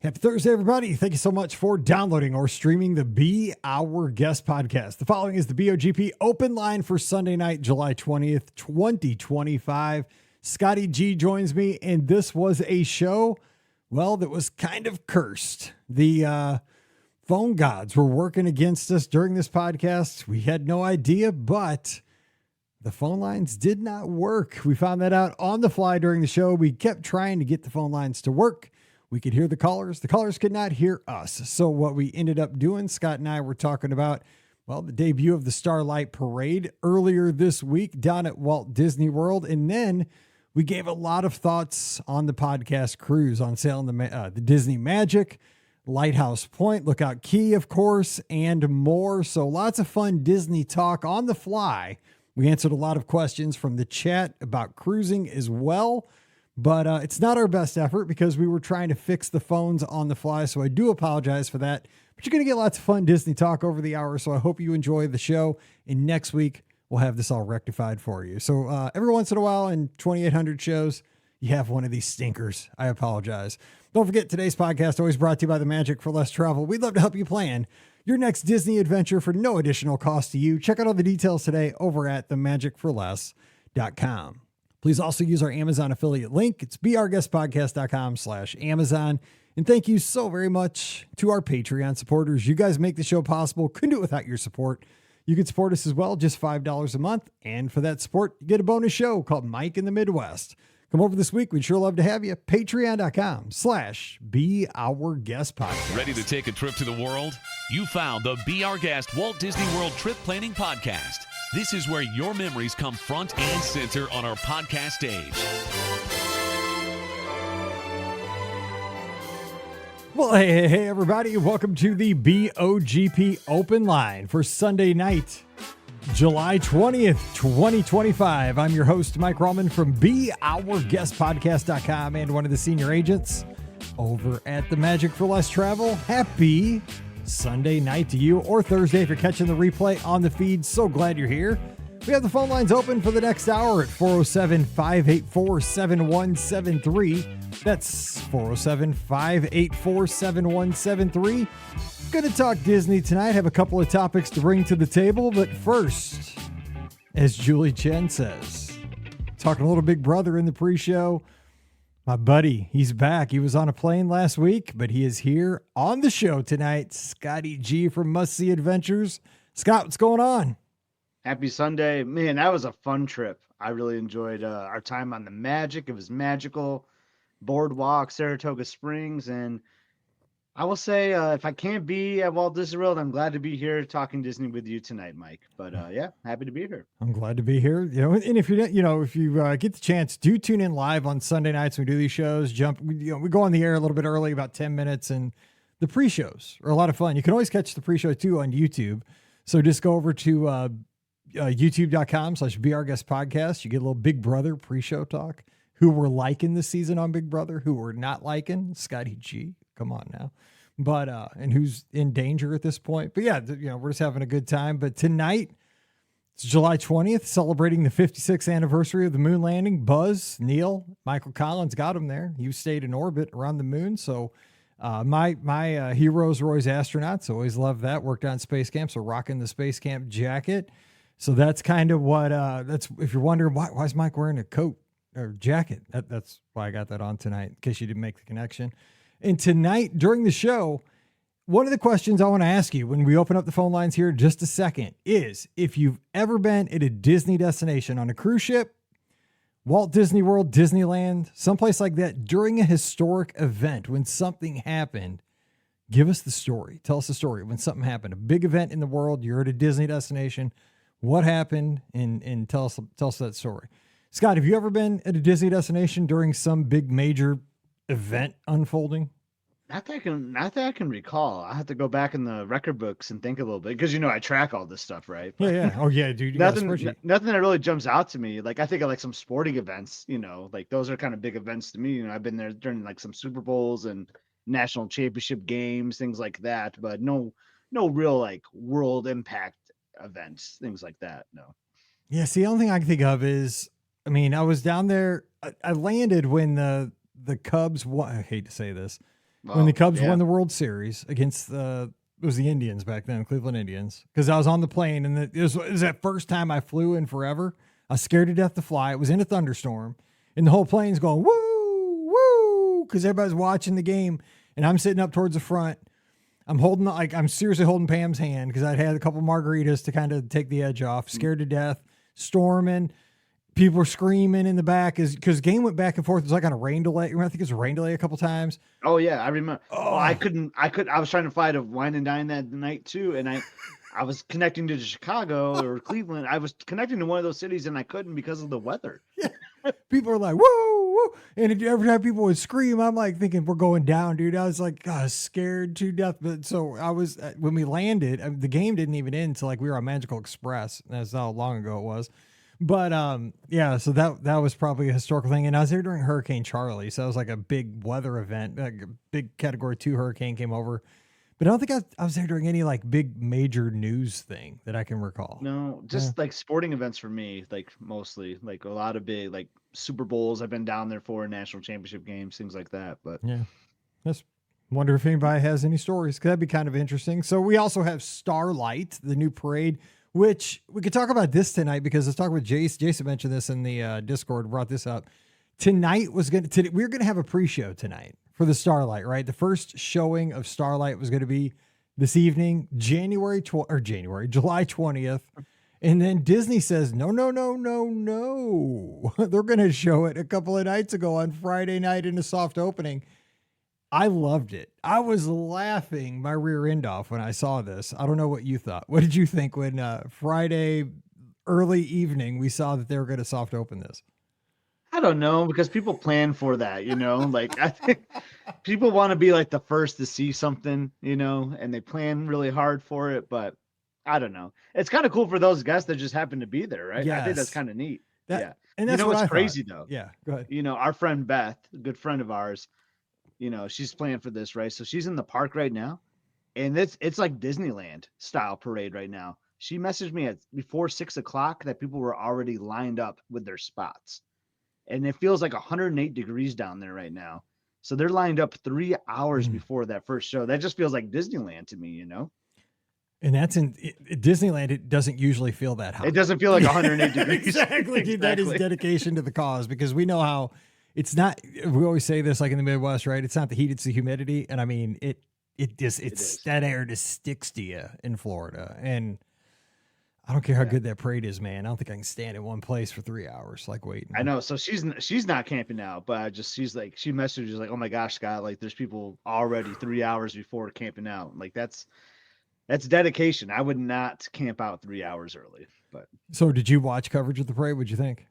Happy Thursday, everybody. Thank you so much for downloading or streaming the Be Our Guest podcast. The following is the BOGP open line for Sunday night, July 20th, 2025. Scotty G joins me, and this was a show, well, that was kind of cursed. The phone gods were working against us during this podcast. We had no idea, but the phone lines did not work. We found that out on the fly during the show. We kept trying to get the phone lines to work. We could hear the callers. The callers could not hear us. So what we ended up doing, Scott and I were talking about, well, the debut of the Starlight Parade earlier this week down at Walt Disney World. And then we gave a lot of thoughts on the podcast cruise on sale in the Disney Magic, Lighthouse Point, Lookout Key, of course, and more. So lots of fun Disney talk on the fly. We answered a lot of questions from the chat about cruising as well. But it's not our best effort because we were trying to fix the phones on the fly. So I do apologize for that. But you're going to get lots of fun Disney talk over the hour. So I hope you enjoy the show. And next week, we'll have this all rectified for you. So every once in a while in 2,800 shows, you have one of these stinkers. I apologize. Don't forget, today's podcast always brought to you by the Magic for Less Travel. We'd love to help you plan your next Disney adventure for no additional cost to you. Check out all the details today over at themagicforless.com. Please also use our Amazon affiliate link. It's beourguestpodcast.com/Amazon. And thank you so very much to our Patreon supporters. You guys make the show possible. Couldn't do it without your support. You can support us as well, just $5 a month. And for that support, you get a bonus show called Mike in the Midwest. Come over this week. We'd sure love to have you. Patreon.com/beourguestpodcast. Ready to take a trip to the world? You found the Be Our Guest Walt Disney World Trip Planning Podcast. This is where your memories come front and center on our podcast stage. Well, hey, everybody. Welcome to the BOGP Open Line for Sunday night, July 20th, 2025. I'm your host, Mike Rallman from BeOurGuestPodcast.com and one of the senior agents over at the Magic for Less Travel. Happy Sunday night to you, or Thursday if you're catching the replay on the feed. So glad you're here. We have the phone lines open for the next hour at 407-584-7173. That's 407-584-7173. Going to talk Disney tonight. Have a couple of topics to bring to the table, but first, as Julie Chen says, talking a little Big Brother in the pre-show. My buddy, he's back. He was on a plane last week, but he is here on the show tonight. Scotty G from Must See Adventures. Scott, what's going on? Happy Sunday. Man, that was a fun trip. I really enjoyed our time on the Magic. It was magical. Boardwalk, Saratoga Springs. And I will say, if I can't be at Walt Disney World, I'm glad to be here talking Disney with you tonight, Mike. But yeah, happy to be here. I'm glad to be here. You know, and if you get the chance, do tune in live on Sunday nights when we do these shows. We go on the air a little bit early, about 10 minutes, and the pre-shows are a lot of fun. You can always catch the pre-show too on YouTube. So just go over to youtube.com/BeOurGuestPodcast. You get a little Big Brother pre-show talk. Who we're liking this season on Big Brother, who we're not liking, Scotty G. Come on now. But, and who's in danger at this point. But yeah, we're just having a good time. But tonight, it's July 20th, celebrating the 56th anniversary of the moon landing. Buzz, Neil, Michael Collins got him there. He stayed in orbit around the moon. So my heroes, Roy's astronauts, always love that. Worked on Space Camp, so rocking the Space Camp jacket. So that's kind of what, that's, if you're wondering, why is Mike wearing a coat or jacket? That's why I got that on tonight, in case you didn't make the connection. And tonight during the show, one of the questions I want to ask you when we open up the phone lines here in just a second is if you've ever been at a Disney destination on a cruise ship, Walt Disney World, Disneyland, someplace like that during a historic event, when something happened, give us the story. Tell us the story. When something happened, a big event in the world, you're at a Disney destination, what happened, and tell us that story. Scott, have you ever been at a Disney destination during some big major event unfolding? Not that I can recall. I have to go back in the record books and think a little bit because I track all this stuff, right? But yeah. Oh yeah, dude. Nothing that really jumps out to me. Like I think of like some sporting events. Like those are kind of big events to me. I've been there during like some Super Bowls and national championship games, things like that. But no real like world impact events, things like that. No. Yeah. See, the only thing I can think of is, I was down there. I landed when the Cubs won. I hate to say this. when the Oh, Cubs yeah. won the World Series against it was the Indians back then, Cleveland Indians, because I was on the plane and it was that first time I flew in forever. I was scared to death to fly. It was in a thunderstorm and the whole plane's going, woo, woo, because everybody's watching the game and I'm sitting up towards the front. I'm seriously holding Pam's hand because I'd had a couple margaritas to kind of take the edge off, scared to death, storming. People were screaming in the back because game went back and forth. It was like on a rain delay. I think it was a rain delay a couple times. Oh yeah, I remember. Oh. Well, I was trying to fly to Wine and Dine that night too, and I was connecting to Chicago or Cleveland. I was connecting to one of those cities and I couldn't because of the weather. People are like, whoa, whoa. And every time people would scream, I'm like thinking we're going down, dude. I was like, scared to death. But so I was, when we landed, the game didn't even end until like we were on Magical Express. That's how long ago it was. But yeah, so that was probably a historical thing. And I was there during Hurricane Charlie. So it was like a big weather event, like a big Category 2 hurricane came over. But I don't think I was there during any like big major news thing that I can recall. No, just like sporting events for me, like mostly like a lot of big like Super Bowls. I've been down there for national championship games, things like that. But yeah, just wonder if anybody has any stories. Cause that'd be kind of interesting. So we also have Starlight, the new parade, which we could talk about this tonight because let's talk with Jace. Jason mentioned this in the Discord, brought this up. Tonight we're going to have a pre-show tonight for the Starlight, right? The first showing of Starlight was going to be this evening, July 20th. And then Disney says, no. They're going to show it a couple of nights ago on Friday night in a soft opening. I loved it. I was laughing my rear end off when I saw this. I don't know what you thought. What did you think when Friday early evening we saw that they were going to soft open this? I don't know, because people plan for that, like I think people want to be like the first to see something, and they plan really hard for it, but I don't know. It's kind of cool for those guests that just happen to be there, right? I think that's kind of neat. Yeah. And that's what's what crazy though. Yeah, go ahead. Our friend Beth, a good friend of ours, she's playing for this, right? So she's in the park right now, and it's like Disneyland style parade right now. She messaged me before 6:00 that people were already lined up with their spots. And it feels like 108 degrees down there right now. So they're lined up 3 hours before that first show. That just feels like Disneyland to me, And that's in Disneyland. It doesn't usually feel that hot. It doesn't feel like 108 degrees. Exactly. Dude, that is dedication to the cause because we know how it's not. We always say this like in the Midwest, right? It's not the heat, it's the humidity. And I mean, it's that air just sticks to you in Florida. And I don't care how good that parade is, man. I don't think I can stand in one place for 3 hours, like waiting. I know. So she's not camping out, but she messages like, oh my gosh, Scott, like there's people already 3 hours before camping out. Like that's dedication. I would not camp out 3 hours early. But so did you watch coverage of the parade? What'd you think?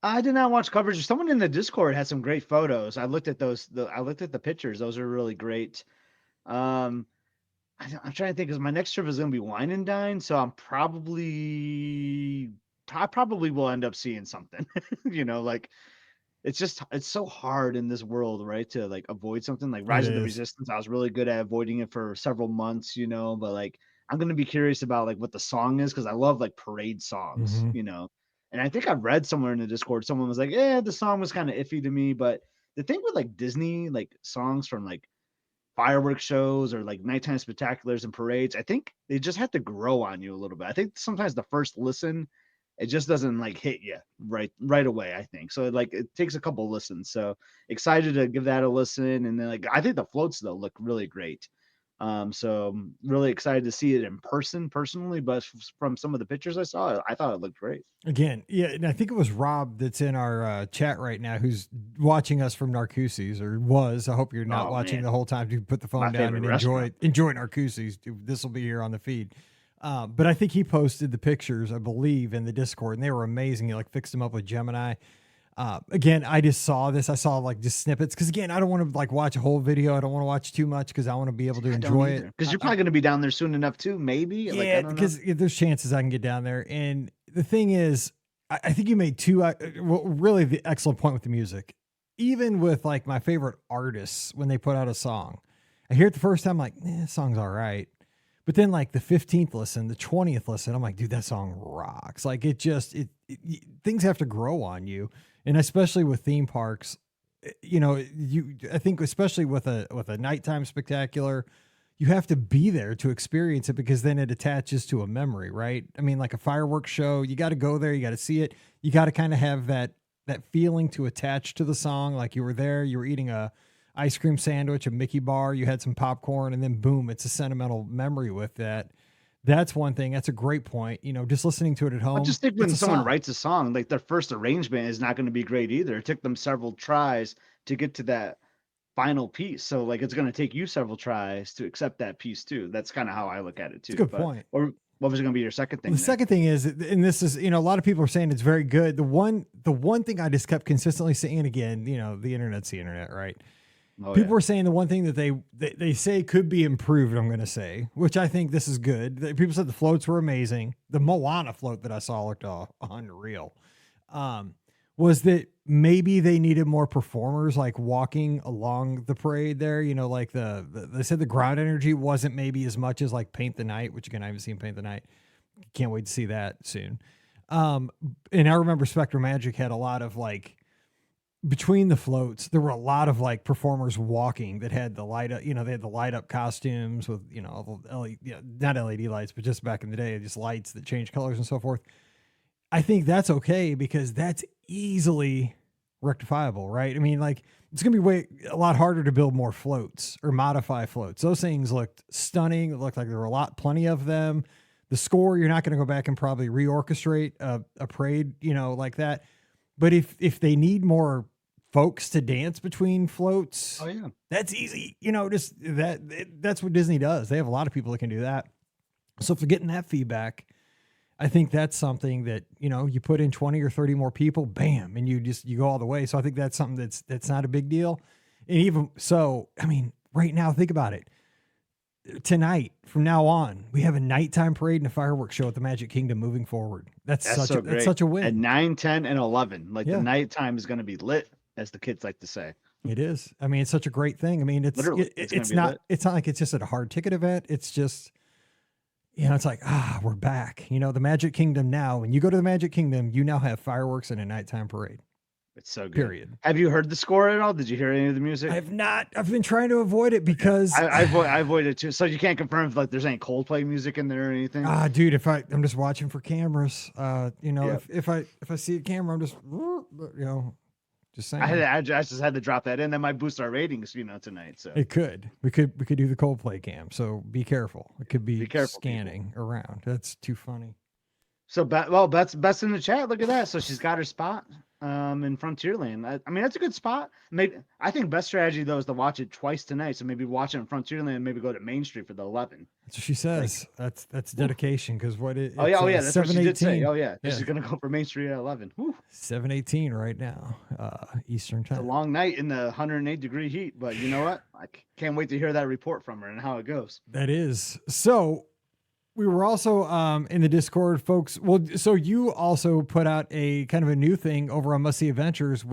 I did not watch coverage. Someone in the Discord had some great photos. I looked at those. I looked at the pictures. Those are really great. I'm trying to think because my next trip is going to be Wine and Dine, so I probably will end up seeing something. Like it's so hard in this world, right? To like avoid something like Rise of the Resistance. I was really good at avoiding it for several months, but like I'm going to be curious about like what the song is because I love like parade songs, And I think I read somewhere in the Discord, someone was like, "Yeah, the song was kind of iffy to me," but the thing with like Disney like songs from like fireworks shows or like nighttime spectaculars and parades, I think they just have to grow on you a little bit. I think sometimes the first listen, it just doesn't like hit you right away, I think. So like it takes a couple listens. So excited to give that a listen. And then like I think the floats though look really great. So I'm really excited to see it in person personally, but from some of the pictures I saw, I thought it looked great. Again, yeah, and I think it was Rob that's in our chat right now who's watching us from Narcoossee's or was. I hope you're not watching the whole time. You put the phone down and enjoy Narcoossee's. This will be here on the feed. But I think he posted the pictures, I believe, in the Discord, and they were amazing. He like fixed them up with Gemini. Again, I just saw this. I saw like just snippets because again, I don't want to like watch a whole video. I don't want to watch too much because I want to be able to enjoy it. Because you're probably going to be down there soon enough too, maybe. Yeah, because there's chances I can get down there. And the thing is, I think you made two. Really, the excellent point with the music. Even with like my favorite artists, when they put out a song, I hear it the first time, like, this song's all right. But then like the 15th listen, the 20th listen, I'm like, dude, that song rocks. Like things have to grow on you. And especially with theme parks, I think especially with a nighttime spectacular, you have to be there to experience it because then it attaches to a memory, right? I mean, like a fireworks show, you got to go there, you got to see it, you got to kind of have that feeling to attach to the song, like you were there, you were eating a ice cream sandwich, a Mickey bar, you had some popcorn, and then boom, it's a sentimental memory with that. That's one thing. That's a great point. Just listening to it at home. I just think when it's a someone song. writes a song, like their first arrangement is not going to be great either. It took them several tries to get to that final piece. So like it's going to take you several tries to accept that piece too. That's kind of how I look at it too. It's a good point. Or what was it going to be your second thing? The second thing is, and this is, a lot of people are saying it's very good. The one thing I just kept consistently saying, again, the internet's the internet, right? People were saying the one thing that they say could be improved, I'm going to say, which I think this is good. People said the floats were amazing. The Moana float that I saw looked unreal. Was that maybe they needed more performers like walking along the parade there? Like they said the ground energy wasn't maybe as much as like Paint the Night, which again, I haven't seen Paint the Night. Can't wait to see that soon. And I remember Spectrum Magic had a lot of like, between the floats, there were a lot of like performers walking that had the light up, they had the light up costumes with, all the LED, not LED lights, but just back in the day, just lights that change colors and so forth. I think that's okay because that's easily rectifiable, right? I mean, like it's going to be a lot harder to build more floats or modify floats. Those things looked stunning. It looked like there were plenty of them. The score, you're not going to go back and probably reorchestrate a parade, like that. But if they need more folks to dance between floats, that's easy. Just that's what Disney does. They have a lot of people that can do that. So if they're getting that feedback, I think that's something that, you put in 20 or 30 more people, bam, and you go all the way. So I think that's something that's not a big deal. And even so, I mean, right now, think about it. Tonight, from now on, we have a nighttime parade and a fireworks show at the Magic Kingdom moving forward. That's such a win. At 9, 10, and 11. The nighttime is going to be lit, as the kids like to say. It is. I mean, it's such a great thing. I mean, it's not like it's just a hard ticket event. It's just, it's like, we're back. The Magic Kingdom now, when you go to the Magic Kingdom, you now have fireworks and a nighttime parade. It's so good. Period. Have you heard the score at all? Did you hear any of the music? I have not. I've been trying to avoid it because I avoid it too. So you can't confirm if there's any Coldplay music in there or anything. Dude, I'm just watching for cameras. If I see a camera, I'm just just saying. I just had to drop that in. That might boost our ratings, tonight. So it could. We could do the Coldplay cam. So be careful. It could be scanning people around. That's too funny. So Beth's in the chat. Look at that. So she's got her spot in Frontierland. I mean, that's a good spot. Maybe I think best strategy though is to watch it twice tonight. So maybe watch it in Frontierland and maybe go to Main Street for the 11. That's what she says. That's dedication because that's what she did say. She's gonna go for Main Street at 11. 7:18 right now, Eastern time. It's a long night in the 108-degree heat, but you know what? I can't wait to hear that report from her and how it goes. That is so. We were also in the Discord, folks. Well, so you also put out a kind of a new thing over on Must See Adventures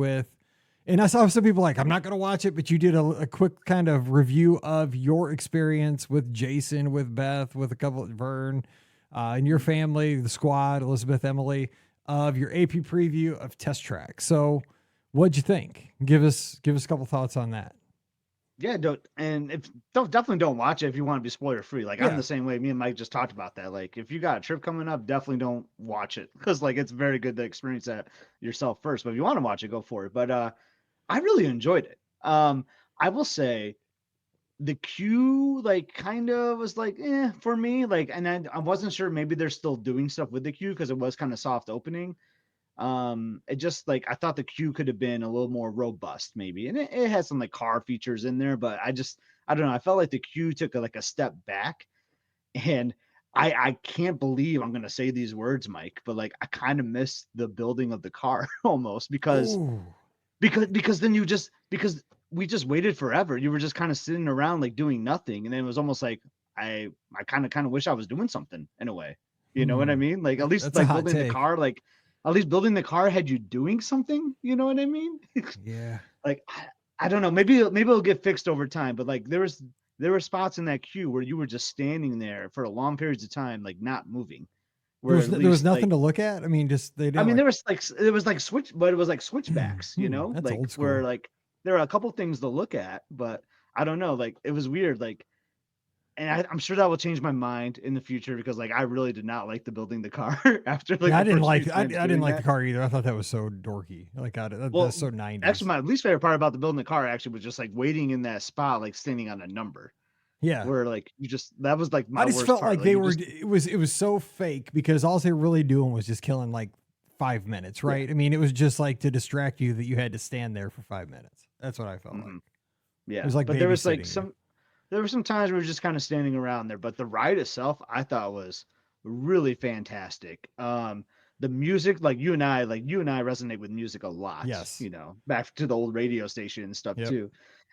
and I saw some people like, I'm not going to watch it, but you did a quick kind of review of your experience with Jason, with Beth, with a couple of Vern, and your family, the squad, Elizabeth, Emily, of your AP preview of Test Track. So what'd you think? Give us a couple thoughts on that. Yeah, definitely don't watch it if you want to be spoiler free. I'm the same way. Me and Mike just talked about that. Like, if you got a trip coming up, definitely don't watch it because it's very good to experience that yourself first. But if you want to watch it, go for it. But I really enjoyed it. I will say the queue kind of was for me. And I wasn't sure maybe they're still doing stuff with the queue because it was kind of soft opening. It just I thought the queue could have been a little more robust maybe, and it has some car features in there, but I don't know, I felt like the queue took a step back, and I can't believe I'm gonna say these words, Mike, but I kind of missed the building of the car almost because then because we just waited forever. You were just kind of sitting around doing nothing, and then it was almost I kind of wish I was doing something in a way. You know what I mean? At least building the car, at least building the car had you doing something, you know what I mean? Yeah. I don't know. Maybe it'll get fixed over time, but there were spots in that queue where you were just standing there for long periods of time, not moving. There was nothing to look at. I mean, just they didn't. I mean, there was switchbacks, you know, that's old school. where there are a couple things to look at, but I don't know. Like it was weird. Like, and I'm sure that will change my mind in the future because like I really did not like the building the car after like Yeah, the first few I times didn't doing like the that. car either. I thought that was so dorky. Like Well, that's so 90s. actually, my least favorite part about the building the car actually was just like waiting in that spot, like standing on a number. Yeah. Where like you just that was like I my just worst felt part. like Like they you were just it was so fake because all they were really doing was just killing like 5 minutes, yeah. right? I mean, it was just like to distract you that you had to stand there for 5 minutes. That's what I felt like. Mhm. It Yeah. was like But there was like babysitting you. there were some times we were just kind of standing around there, but the ride itself I thought was really fantastic. The music, like you and I resonate with music a lot, Yes. back to the old radio station and stuff Yep. too.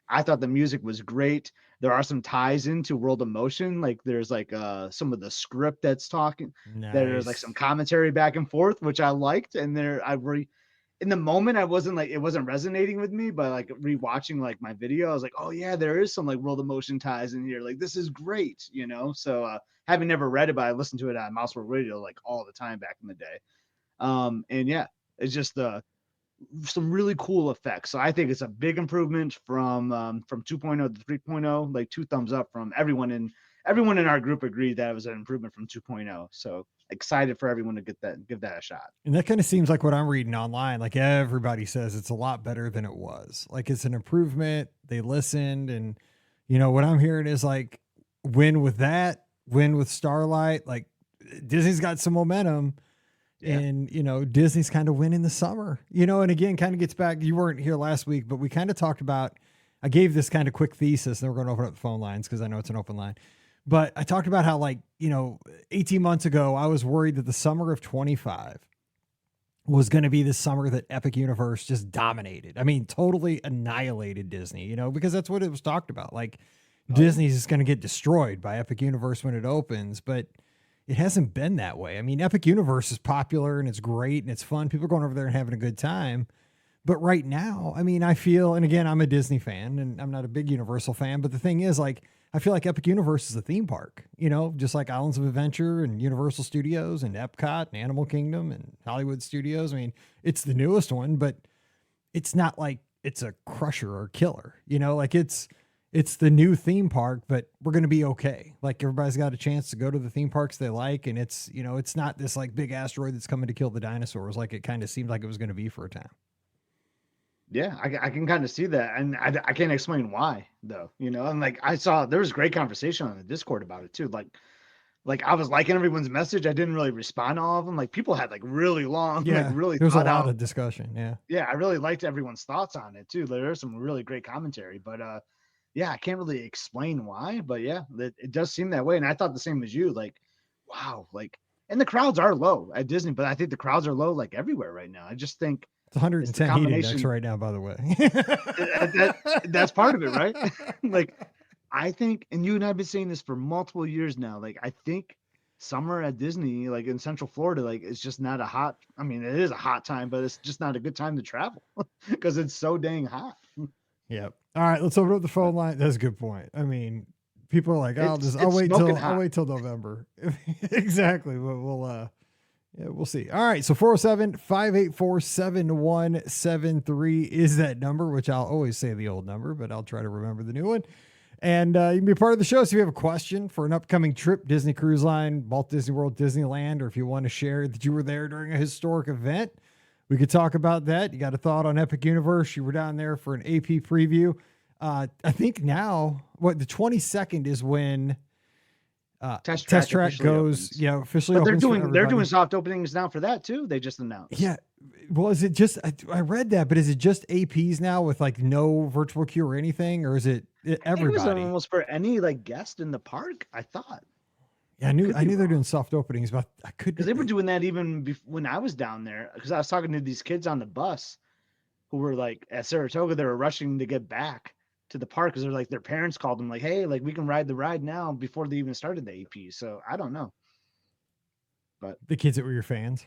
I thought the music was great. There are some ties into World of Motion. Like there's like some of the script that's talking. There's like some Nice. commentary back and forth, which I liked. And in the moment I wasn't like it wasn't resonating with me, but like rewatching like my video, I was like, oh yeah, there is some like World of Motion ties in here. Like this is great. So having never read it, but I listened to it on Mouse World Radio like all the time back in the day. And yeah, it's just some really cool effects. So I think it's a big improvement from 2.0 to 3.0. Like two thumbs up from everyone in our group agreed that it was an improvement from 2.0. So excited for everyone to give that a shot. And that kind of seems like what I'm reading online. Like everybody says it's a lot better than it was. Like it's an improvement. They listened. And, what I'm hearing is like win with that, win with Starlight. Like Disney's got some momentum. Yeah. And, Disney's kind of winning the summer, and again, kind of gets back. You weren't here last week, but we kind of talked about, I gave this kind of quick thesis and then we're going to open up the phone lines because I know it's an open line. But I talked about how, like, 18 months ago, I was worried that the summer of 25 was going to be the summer that Epic Universe just dominated. I mean, totally annihilated Disney, because that's what it was talked about. Like, Disney's just going to get destroyed by Epic Universe when it opens. But it hasn't been that way. I mean, Epic Universe is popular and it's great and it's fun. People are going over there and having a good time. But right now, I mean, I feel, and again, I'm a Disney fan and I'm not a big Universal fan, but the thing is, like, I feel like Epic Universe is a theme park, just like Islands of Adventure and Universal Studios and Epcot and Animal Kingdom and Hollywood Studios. I mean, it's the newest one, but it's not like it's a crusher or killer, like it's the new theme park, but we're going to be okay. Like everybody's got a chance to go to the theme parks they like. And it's, it's not this like big asteroid that's coming to kill the dinosaurs. Like it kind of seemed like it was going to be for a time. Yeah, I can kind of see that, and I can't explain why though. And like I saw there was great conversation on the Discord about it too. Like I was liking everyone's message. I didn't really respond to all of them. Like people had like really long, like really there's a thought lot out. of discussion. Yeah, yeah, I really liked everyone's thoughts on it too. There's some really great commentary, but yeah, I can't really explain why, but yeah, it does seem that way. And I thought the same as you. Like, wow, like, and the crowds are low at Disney, but I think the crowds are low like everywhere right now. I just think. It's 110 heat index right now, by the way. That's part of it, right? Like, I think, and you and I have been saying this for multiple years now. Like, I think summer at Disney, like in Central Florida, like it's just not a hot. I mean, it is a hot time, but it's just not a good time to travel because it's so dang hot. Yep. All right, let's open up the phone line. That's a good point. I mean, people are like, I'll wait till November. Exactly. But we'll see. All right. So 407-584-7173 is that number, which I'll always say the old number, but I'll try to remember the new one. And you can be a part of the show. So if you have a question for an upcoming trip, Disney Cruise Line, Walt Disney World, Disneyland, or if you want to share that you were there during a historic event, we could talk about that. You got a thought on Epic Universe? You were down there for an AP preview. I think now, the 22nd is when Test Track goes, opens. Officially. But opens they're doing soft openings now for that too. They just announced. Yeah. Well, is it just, I read that, but is it just APs now with like no virtual queue or anything, or is it everybody? It was almost for any like guest in the park. I thought. Yeah, I knew they're doing soft openings, but I couldn't. Because they were doing that even when I was down there. Because I was talking to these kids on the bus who were like at Saratoga. They were rushing to get back to the park because they're like their parents called them like, hey, like we can ride the ride now before they even started the AP. So I don't know. But the kids that were your fans.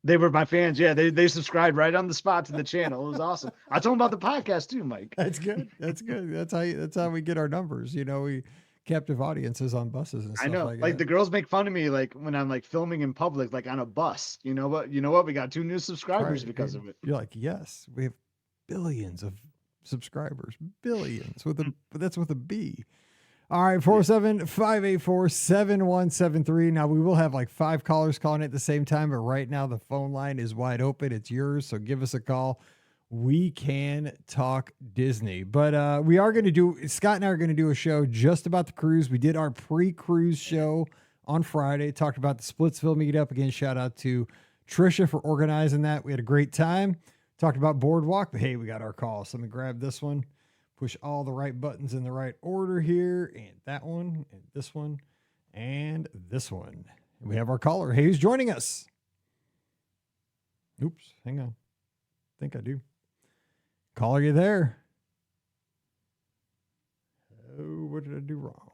They were my fans. Yeah, they subscribed right on the spot to the channel. It was awesome. I told them about the podcast too, Mike. That's good. That's good. That's how we get our numbers. We captive audiences on buses and stuff. I know. Like the girls make fun of me like when I'm like filming in public, like on a bus. You know what? We got 2 new subscribers because of it. You're like, yes, we have billions of subscribers. Billions but that's with a B. All right, 407-584-7173. Now, we will have like 5 callers calling at the same time, but right now the phone line is wide open. It's yours, so give us a call. We can talk Disney. But we are going to do, Scott and I are going to do a show just about the cruise. We did our pre-cruise show on Friday, talked about the Splitsville meetup. Again, shout out to Trisha for organizing that. We had a great time. Talked about Boardwalk, but hey, we got our call. So let me grab this one. Push all the right buttons in the right order here, and that one, and this one, and this one. And we have our caller. Hey, who's joining us? Oops, hang on. I think I do. Caller, you there? Oh, what did I do wrong?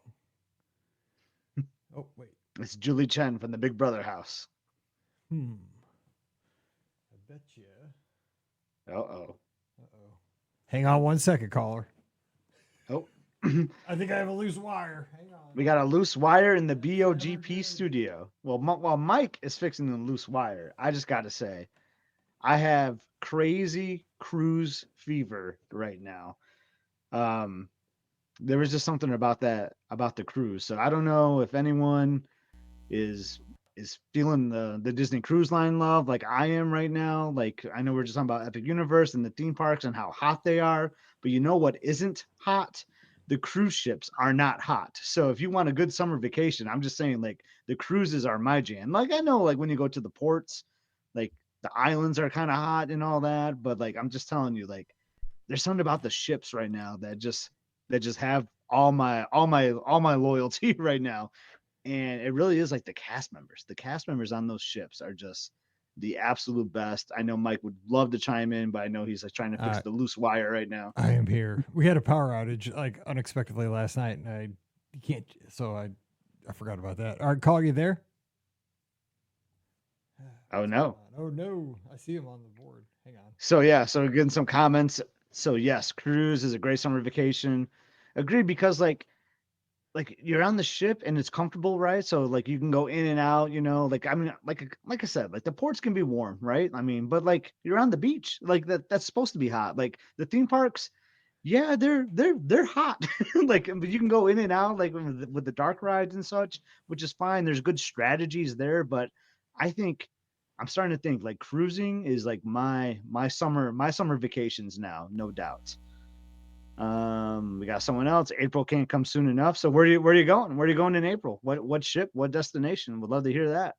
Oh, wait. It's Julie Chen from the Big Brother house. I bet you. Uh-oh. Hang on 1 second, caller. Oh. I think I have a loose wire. Hang on. We got a loose wire in the BOGP studio. Well, while Mike is fixing the loose wire, I just got to say, I have crazy cruise fever right now. There was just something about the cruise. So I don't know if anyone is feeling the Disney Cruise Line love like I am right now. Like, I know we're just talking about Epic Universe and the theme parks and how hot they are, but you know what isn't hot? The cruise ships are not hot. So if you want a good summer vacation, I'm just saying, like, the cruises are my jam. Like, I know, like, when you go to the ports, like, the islands are kind of hot and all that, but like, I'm just telling you, like, there's something about the ships right now that just have all my loyalty right now. And it really is like the cast members on those ships are just the absolute best. I know Mike would love to chime in, but I know he's like trying to fix the loose wire right now. I am here. We had a power outage like unexpectedly last night, and I forgot about that. All right, call, you there? Oh no. Oh no. I see him on the board. Hang on. So yeah, so getting some comments. So yes, cruise is a great summer vacation. Agreed, because like you're on the ship and it's comfortable, right? So like you can go in and out, you know, like, I mean, like I said, like the ports can be warm, right? I mean, but like you're on the beach, like that's supposed to be hot. Like the theme parks, yeah, they're hot. Like, but you can go in and out, like with the dark rides and such, which is fine. There's good strategies there, but I think I'm starting to think like cruising is like my summer vacations now, no doubt. We got someone else. April can't come soon enough. So where are you going? Where are you going in April? What ship? What destination? Would love to hear that.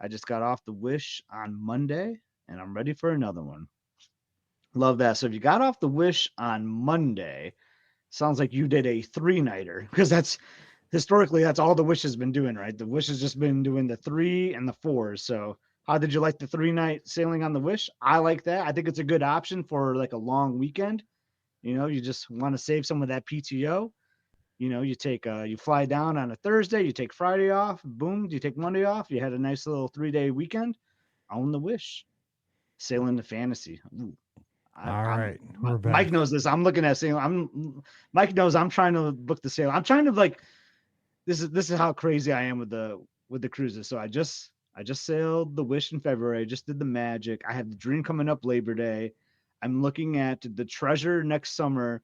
I just got off the Wish on Monday and I'm ready for another one. Love that. So if you got off the Wish on Monday, sounds like you did a 3-nighter, because that's historically that's all the Wish has been doing, right? The Wish has just been doing the 3 and the 4. So how did you like the 3-night sailing on the Wish? I like that. I think it's a good option for like a long weekend. You know, you just want to save some of that PTO. You know, you fly down on a Thursday, you take Friday off, boom, you take Monday off. You had a nice little 3-day weekend. Own the Wish. Sailing to Fantasy. Ooh. All right, we're back. Mike knows this. I'm looking at sailing. Mike knows I'm trying to book the sail. I'm trying to like, this is how crazy I am with the cruises. So I just sailed the Wish in February. I just did the Magic. I have the Dream coming up Labor Day. I'm looking at the Treasure next summer.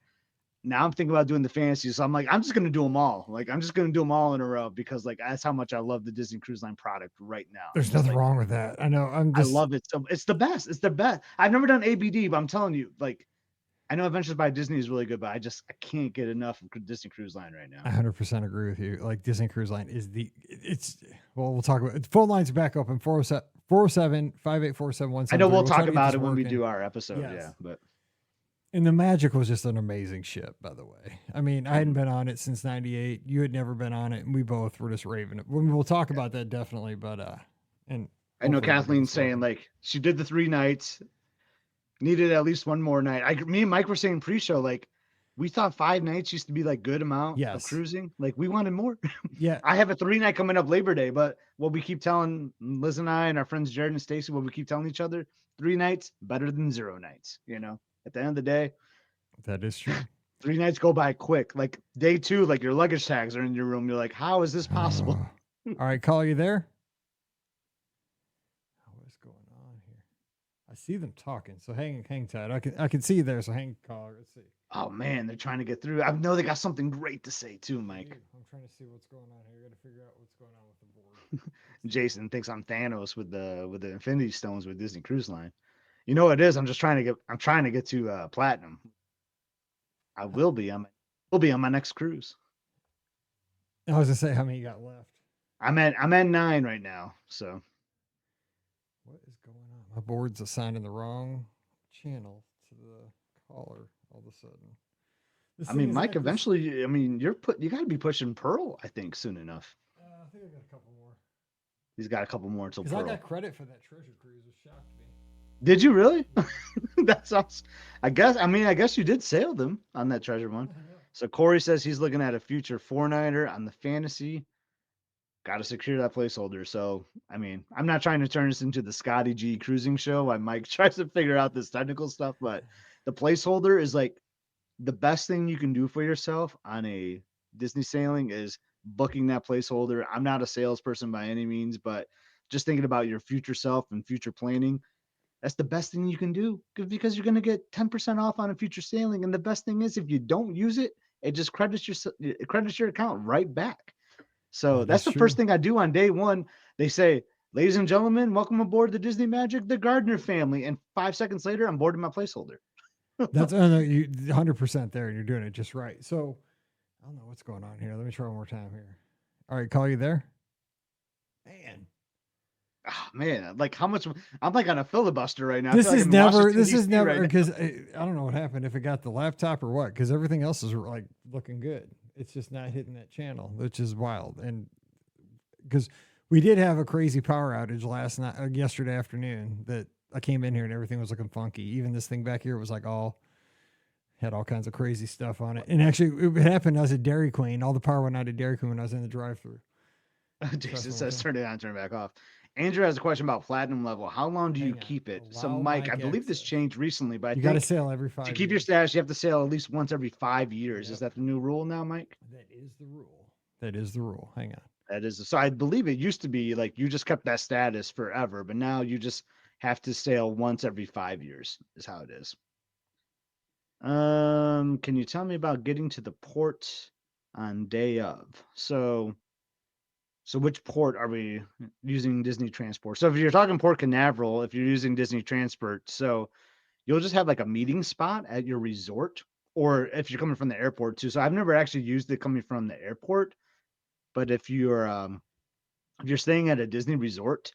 Now I'm thinking about doing the Fantasy. So I'm like, I'm just going to do them all. Like, I'm just going to do them all in a row, because like, that's how much I love the Disney Cruise Line product right now. There's nothing wrong with that. I know. I love it. So it's the best. It's the best. I've never done ABD, but I'm telling you, like, I know Adventures by Disney is really good, but I can't get enough of Disney Cruise Line right now. I 100% agree with you. Like, Disney Cruise Line is we'll talk about it. Phone lines back open, 407-584-7173. I know we'll talk about it when we do our episode. Yes. Yeah, but. And the Magic was just an amazing ship, by the way. I mean, I hadn't been on it since 98. You had never been on it, and we both were just raving it. We'll talk about that definitely, but and I know Kathleen's saying like she did the 3 nights, needed at least one more night. Me and Mike were saying pre-show, like, we thought 5 nights used to be like good amount of cruising. Like, we wanted more. Yeah. I have a 3-night coming up Labor Day, but what we keep telling Liz and I and our friends Jared and Stacy, what we keep telling each other, 3 nights better than 0 nights, you know? At the end of the day, that is true. 3 nights go by quick. Like day 2, like your luggage tags are in your room. You're like, how is this possible? All right, call, you there? What's going on here? I see them talking, so hang tight. I can see you there, so hang caller. Let's see. Oh man, they're trying to get through. I know they got something great to say too, Mike. Dude, I'm trying to see what's going on here. I got to figure out what's going on with the board. Jason thinks I'm Thanos with the Infinity Stones with Disney Cruise Line. You know what it is? I'm trying to get to platinum. I will be on my next cruise. I was gonna say how many you got left. I'm at 9 right now. So What is going on? My board's assigned in the wrong channel to the caller all of a sudden. I mean, Mike, eventually, I mean, you got to be pushing Pearl, I think, soon enough. I think I got a couple more. He's got a couple more until Because Pearl. I got credit for that treasure cruise. It shocked me. Did you really? That sounds. I guess you did sail them on that treasure one. So Corey says he's looking at a future 4-nighter on the Fantasy. Got to secure that placeholder. So, I mean, I'm not trying to turn this into the Scotty G cruising show while Mike tries to figure out this technical stuff, but the placeholder is like the best thing you can do for yourself on a Disney sailing is booking that placeholder. I'm not a salesperson by any means, but just thinking about your future self and future planning, that's the best thing you can do because you're going to get 10% off on a future sailing. And the best thing is if you don't use it, it just credits your account right back. So that's the first thing I do on day one. They say, ladies and gentlemen, welcome aboard the Disney Magic, the Gardner family. And 5 seconds later, I'm boarding my placeholder. That's you 100% there. You're doing it just right. So I don't know what's going on here. Let me try one more time here. All right, call you there. Man. Oh, man, like how much I'm like on a filibuster right now. This is never because right I don't know what happened if it got the laptop or what, because everything else is like looking good. It's just not hitting that channel, which is wild. And because we did have a crazy power outage yesterday afternoon that I came in here and everything was looking funky. Even this thing back here was like had all kinds of crazy stuff on it. And actually it happened. I was at Dairy Queen. All the power went out at Dairy Queen when I was in the drive-thru. Jason says turn it on, turn it back off. Andrew has a question about platinum level. How long do you keep it? So, Mike, I believe this changed recently, but you got to sail every 5 years. To keep your status, you have to sail at least once every 5 years. Yep. Is that the new rule now, Mike? That is the rule. That is the rule. Hang on. That is. So I believe it used to be like you just kept that status forever, but now you just have to sail once every 5 years is how it is. Can you tell me about getting to the port on day of? So which port are we using Disney Transport? So if you're talking Port Canaveral, if you're using Disney Transport, so you'll just have like a meeting spot at your resort, or if you're coming from the airport too. So I've never actually used it coming from the airport, but if you're staying at a Disney resort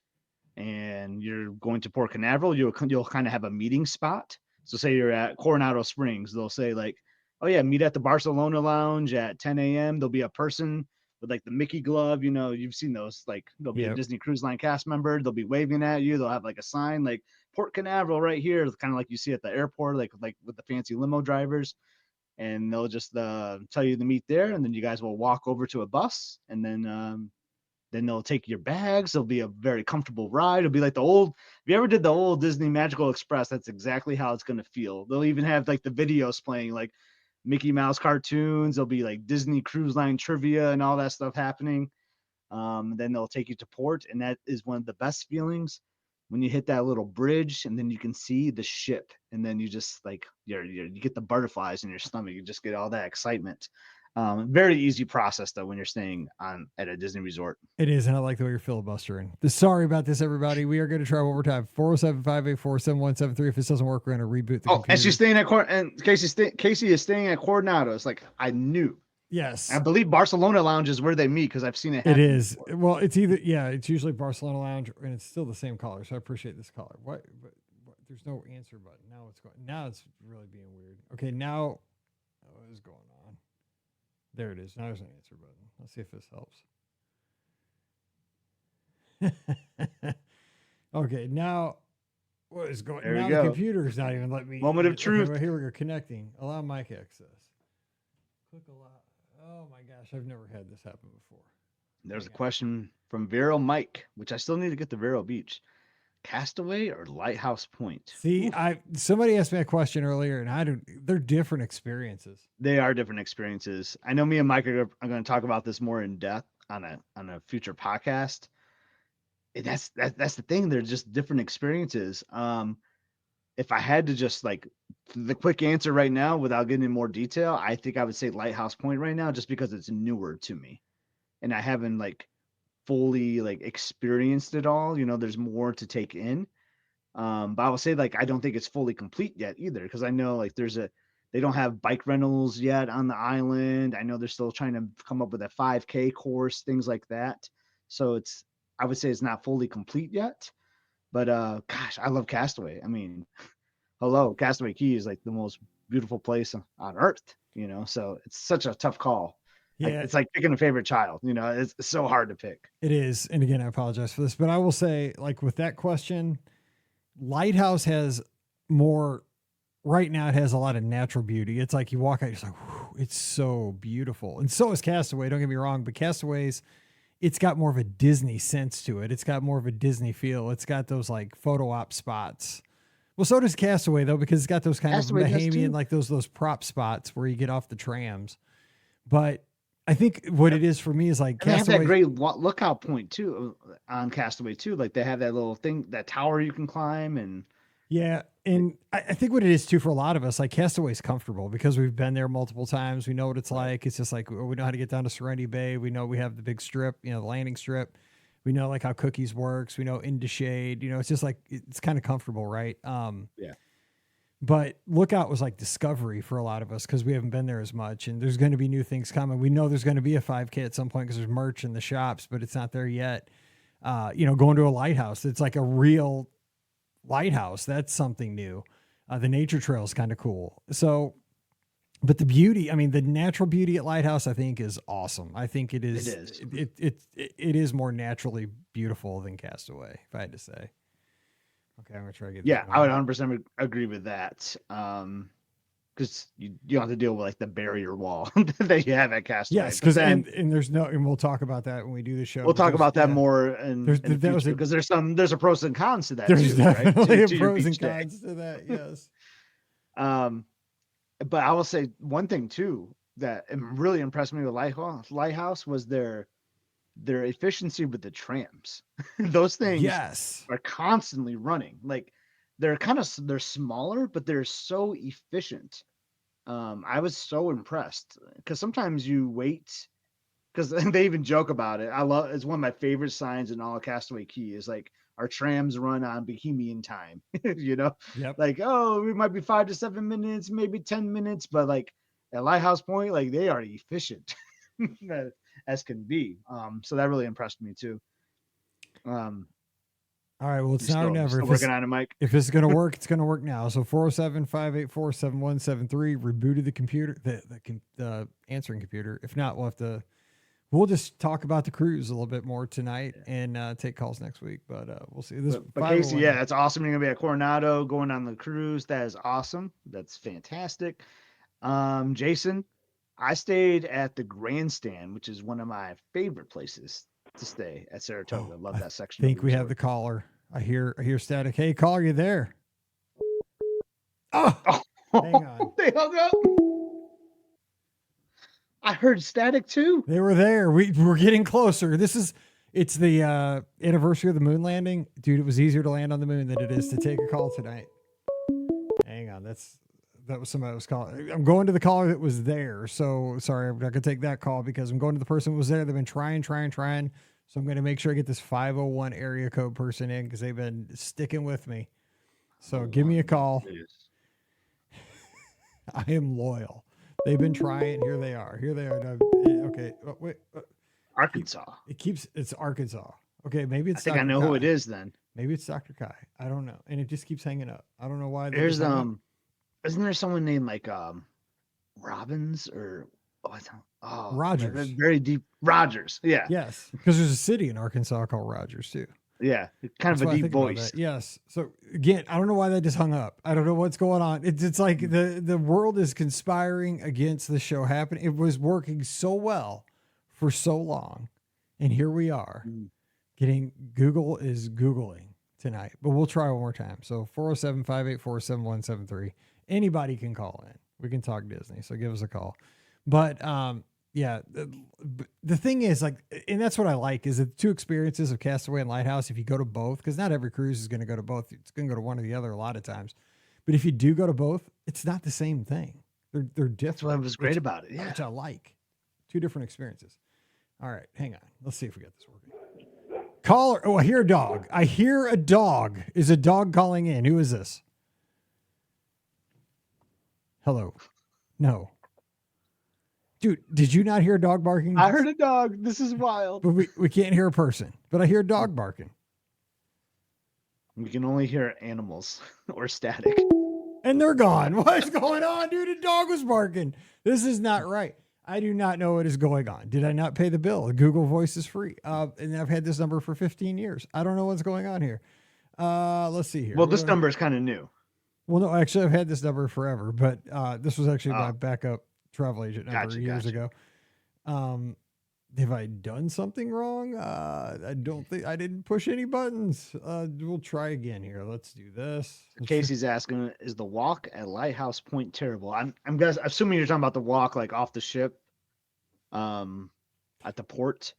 and you're going to Port Canaveral, you'll kind of have a meeting spot. So say you're at Coronado Springs, they'll say like, oh yeah, meet at the Barcelona Lounge at 10 a.m. There'll be a person with like the Mickey glove, you've seen those, like there'll be a Disney Cruise Line cast member. They'll be waving at you. They'll have like a sign like Port Canaveral right here, kind of like you see at the airport, like with the fancy limo drivers. And they'll just tell you to meet there. And then you guys will walk over to a bus, and then they'll take your bags. It'll be a very comfortable ride. It'll be like if you ever did the old Disney Magical Express, that's exactly how it's going to feel. They'll even have like the videos playing, like Mickey Mouse cartoons. There'll be like Disney Cruise Line trivia and all that stuff happening. Then they'll take you to port, and that is one of the best feelings when you hit that little bridge and then you can see the ship, and then you just like you get the butterflies in your stomach. You just get all that excitement. Very easy process though when you're staying at a Disney resort. It is, and I like the way you're filibustering. Sorry about this, everybody. We are going to try one more time. 407-584-7173. If this doesn't work, we're going to reboot the computer. And she's staying and Casey is staying at Coronado. It's like I knew. Yes. I believe Barcelona Lounge is where they meet because I've seen it happen. It is. Before. Well, it's it's usually Barcelona Lounge, and it's still the same color. So I appreciate this color. What there's no answer button. Now it's really being weird. Okay, now what is going on? There it is. Now there's an answer button. Let's see if this helps. Okay, now what is going on? Now the computer's not even letting me. Moment of truth. Okay, here we go. Connecting. Allow mic access. Click allow. Oh my gosh, I've never had this happen before. There's a question from Vero Mike, which I still need to get to Vero Beach. Castaway or Lighthouse Point? See, somebody asked me a question earlier, and they're different experiences. They are different experiences. I know me and Mike are going to talk about this more in depth on a future podcast. That's the thing. They're just different experiences. if I had to just like the quick answer right now without getting in more detail, I think I would say Lighthouse Point right now, just because it's newer to me and I haven't like fully like experienced it all. There's more to take in. But I will say like I don't think it's fully complete yet either, because I know like they don't have bike rentals yet on the island. I know they're still trying to come up with a 5K course, things like that. So I would say it's not fully complete yet. But gosh, I love Castaway. I mean, hello, Castaway Key is like the most beautiful place on earth, so it's such a tough call. Yeah, It's like picking a favorite child, it's so hard to pick. it is. And again, I apologize for this, but I will say, like, with that question, Lighthouse has more right now. It has a lot of natural beauty. It's like you walk out, you're just like, whew, it's so beautiful. And so is Castaway. Don't get me wrong, but Castaways, it's got more of a Disney sense to it. It's got more of a Disney feel. It's got those like photo op spots. Well, so does Castaway though, because it's got those kind Castaway of does too. Bahamian, like those prop spots where you get off the trams. But I think what it is for me is like And they have Castaway. that great lookout point too on Castaway too. Like they have that little thing, that tower you can climb, and Yeah. And I think what it is too for a lot of us, like Castaway's comfortable because we've been there multiple times. We know what it's like. It's just like we know how to get down to Serenity Bay. We know we have the big strip, the landing strip. We know like how Cookies works. We know into shade. It's just like it's kind of comfortable, right? yeah. But Lookout was like discovery for a lot of us because we haven't been there as much. And there's going to be new things coming. We know there's going to be a 5K at some point because there's merch in the shops, but it's not there yet. Going to a lighthouse, it's like a real lighthouse. That's something new. The nature trail is kind of cool. So, but the beauty, I mean, the natural beauty at Lighthouse, I think is awesome. I think it is. It is more naturally beautiful than Castaway, if I had to say. Okay, I'm gonna try to get. Yeah, I would 100% agree with that. Because you don't have to deal with like the barrier wall that you have at Castaway. Yes, because and there's no, and we'll talk about that when we do the show. We'll talk about that more in the future, because there's a pros and cons to that. There's too, definitely right? a pros and cons to that. Yes. But I will say one thing too that really impressed me with Lighthouse was their efficiency with the trams. Those things are constantly running. Like they're smaller, but they're so efficient. I was so impressed because sometimes you wait, because they even joke about it. It's one of my favorite signs in all of Castaway Key is like our trams run on Bohemian time, like, oh, it might be 5 to 7 minutes, maybe 10 minutes, but like at Lighthouse Point, like they are efficient as can be. So that really impressed me too. All right. Well, it's now or never. Still working on it, Mike. If it's going to work, it's going to work now. So 407-584-7173, rebooted the computer, the answering computer. If not, we'll just talk about the cruise a little bit more tonight and take calls next week. But we'll see. But Casey, yeah, that's awesome. You're going to be at Coronado going on the cruise. That is awesome. That's fantastic. Jason, I stayed at the Grandstand, which is one of my favorite places to stay at Saratoga. Love that section. I think we have the caller. I hear static. Hey, caller, you there? Oh, hang on. They hung up. I heard static too. They were there. We're getting closer. It's the anniversary of the moon landing. Dude, it was easier to land on the moon than it is to take a call tonight. Hang on. That was somebody that was calling. I'm going to the caller that was there. So sorry, I'm not going to take that call because I'm going to the person that was there. They've been trying. So I'm going to make sure I get this 501 area code person in because they've been sticking with me. So give me a call. I am loyal. They've been trying. Here they are. Okay. Oh, wait. Arkansas. It's Arkansas. Okay. Maybe it's I think I know who it is then. Maybe it's Dr. Kai. I don't know. And it just keeps hanging up. I don't know why. There's isn't there someone named like Robbins or Rogers? Very deep. Rogers. Yeah. Yes, because there's a city in Arkansas called Rogers too. Yeah, kind of a deep voice. Yes. So again, I don't know why that just hung up. I don't know what's going on. It's like the world is conspiring against the show happening. It was working so well for so long, and here we are. Google is Googling tonight, but we'll try one more time. So 407-584-7173. Anybody can call in. We can talk Disney. So give us a call. But yeah, the thing is like, and that's what I like is the two experiences of Castaway and Lighthouse. If you go to both, because not every cruise is going to go to both. It's going to go to one or the other a lot of times. But if you do go to both, it's not the same thing. They're different. That's what was great about it. Yeah. Which I like. Two different experiences. All right, hang on. Let's see if we got this working. Caller. Oh, I hear a dog. I hear a dog. Is a dog calling in? Who is this? Hello. No. Dude, did you not hear a dog barking? I heard a dog. This is wild. But we can't hear a person. But I hear a dog barking. We can only hear animals or static. And they're gone. What's going on, dude? A dog was barking. This is not right. I do not know what is going on. Did I not pay the bill? Google Voice is free. And I've had this number for 15 years. I don't know what's going on here. Let's see here. Well, this number is kind of new. Well, no, actually, I've had this number forever, but this was actually my backup travel agent number years ago. Have I done something wrong? I don't think I didn't push any buttons. We'll try again here. Let's do this. Casey's asking, is the walk at Lighthouse Point terrible? I'm assuming you're talking about the walk like off the ship, at the port.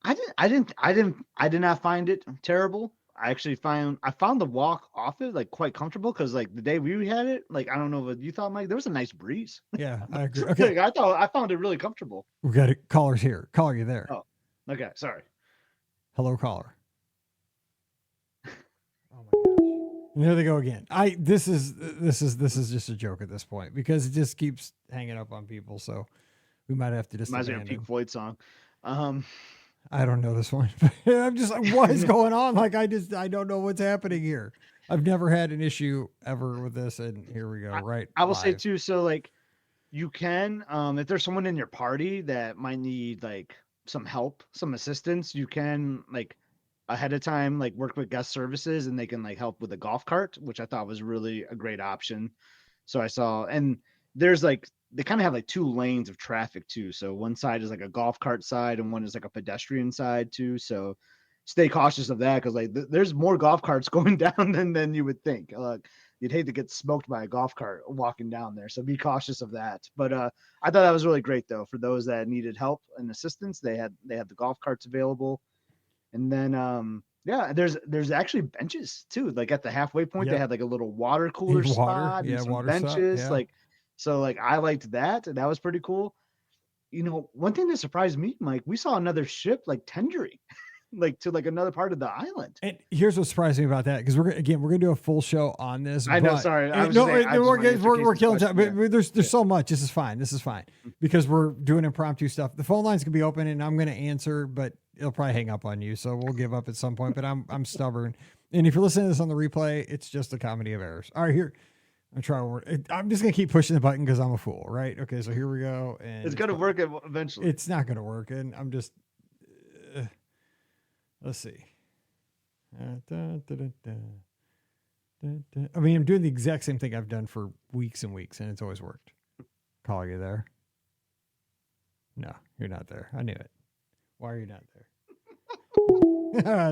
I did not find it terrible. I found the walk off it like quite comfortable because like the day we had it, like I don't know what you thought, Mike. There was a nice breeze. Yeah, I agree. Okay, I found it really comfortable. We got it. Callers here. Caller, you there? Oh, okay. Sorry. Hello, caller. Oh my gosh! And there they go again. This is just a joke at this point because it just keeps hanging up on people. So we might have to just. Reminds me of a Pink Floyd song. I don't know this one. I'm just like, what is going on? Like, I don't know what's happening here. I've never had an issue ever with this. And here we go. Right. I will say too. So like you can, if there's someone in your party that might need like some help, some assistance, you can like ahead of time, like work with guest services and they can like help with a golf cart, which I thought was really a great option. So I saw, and there's like, they kind of have like two lanes of traffic too. So one side is like a golf cart side and one is like a pedestrian side too. So stay cautious of that. Cause like there's more golf carts going down than you would think. You'd hate to get smoked by a golf cart walking down there. So be cautious of that. But I thought that was really great though. For those that needed help and assistance, they had the golf carts available. And then, yeah, there's actually benches too. Like at the halfway point, They had like a little water cooler spot and some benches. Spot, yeah. So like I liked that. That was pretty cool. You know, one thing that surprised me, Mike, we saw another ship like tendering, like to like another part of the island. And here's what surprised me about that, because we're gonna do a full show on this. I know, sorry. We're killing time, but there's so much. This is fine because we're doing impromptu stuff. The phone lines can be open, and I'm gonna answer, but it'll probably hang up on you, so we'll give up at some point. But I'm stubborn, and if you're listening to this on the replay, it's just a comedy of errors. All right, here. I'm just going to keep pushing the button because I'm a fool, right? Okay, so here we go. And it's going to work eventually. It's not going to work. And I'm just, let's see. I mean, I'm doing the exact same thing I've done for weeks and weeks, and it's always worked. Call you there? No, you're not there. I knew it. Why are you not there?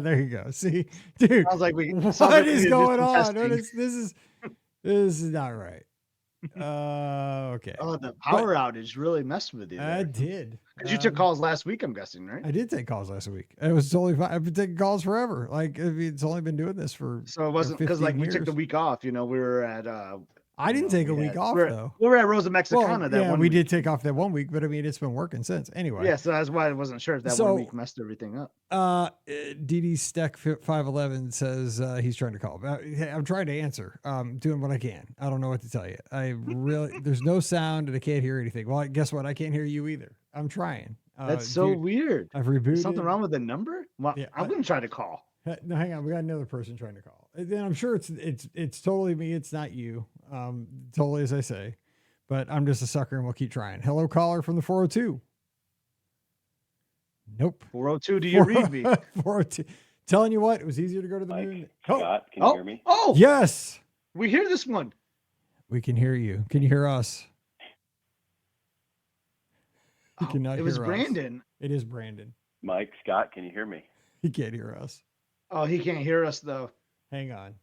There you go. See, dude, I was like, what is going on? This is not right. Okay. Oh, the power outage really messed with you. I did. Because you took calls last week, I'm guessing, right? I did take calls last week. It was totally fine. I've been taking calls forever. Like it's only been doing this for. So it wasn't because like we took the week off. You know, we were at. I didn't take a week off though. We were at Rosa Mexicana that one. We did take off that 1 week, but I mean it's been working since anyway. Yeah, so that's why I wasn't sure if that 1 week messed everything up. DD Steck 511 says he's trying to call. I'm trying to answer. Doing what I can. I don't know what to tell you. There's no sound and I can't hear anything. Well, guess what? I can't hear you either. I'm trying. That's so weird. I've rebooted. Is something wrong with the number? Well, yeah, I'm gonna try to call. No, hang on. We got another person trying to call. Then I'm sure it's totally me. It's not you. Totally as I say, but I'm just a sucker and we'll keep trying. Hello, caller from the 402. Nope. 402. Do you read me? 402. Telling you what, it was easier to go to the moon. Scott, can you hear me? Oh, yes. We hear this one. We can hear you. Can you hear us? You cannot hear us. It was Brandon. It is Brandon. Mike, Scott, can you hear me? He can't hear us. Oh, he can't hear us though. Hang on.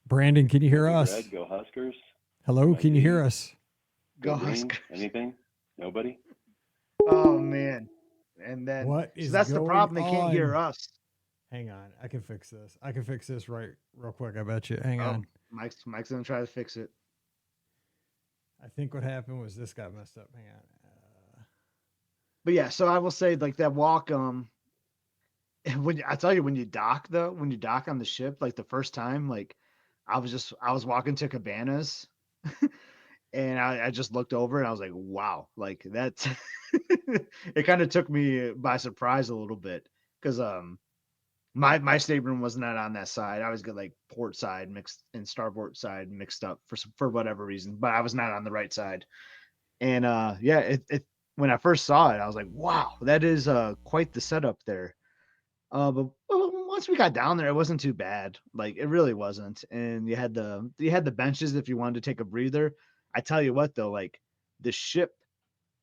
Brandon, can you hear us? Red, go Huskers. Hello, can you hear us? Go Huskers. Anything? Nobody? Oh man. And then what is that's the problem. They can't hear us. Hang on. I can fix this. I can fix this real quick. I bet you. Hang on. Mike's gonna try to fix it. I think what happened was this got messed up. Hang on. But yeah, so I will say like that walk. When I tell you when you dock on the ship, like the first time, like I was walking to cabanas, and I just looked over and I was like, wow, like that's it kind of took me by surprise a little bit because my stateroom was not on that side. I was get like port side mixed and starboard side mixed up for whatever reason, but I was not on the right side. And yeah, it when I first saw it, I was like, wow, that is quite the setup there. But once we got down there, it wasn't too bad. Like it really wasn't. And you had the benches if you wanted to take a breather. I tell you what though, like the ship,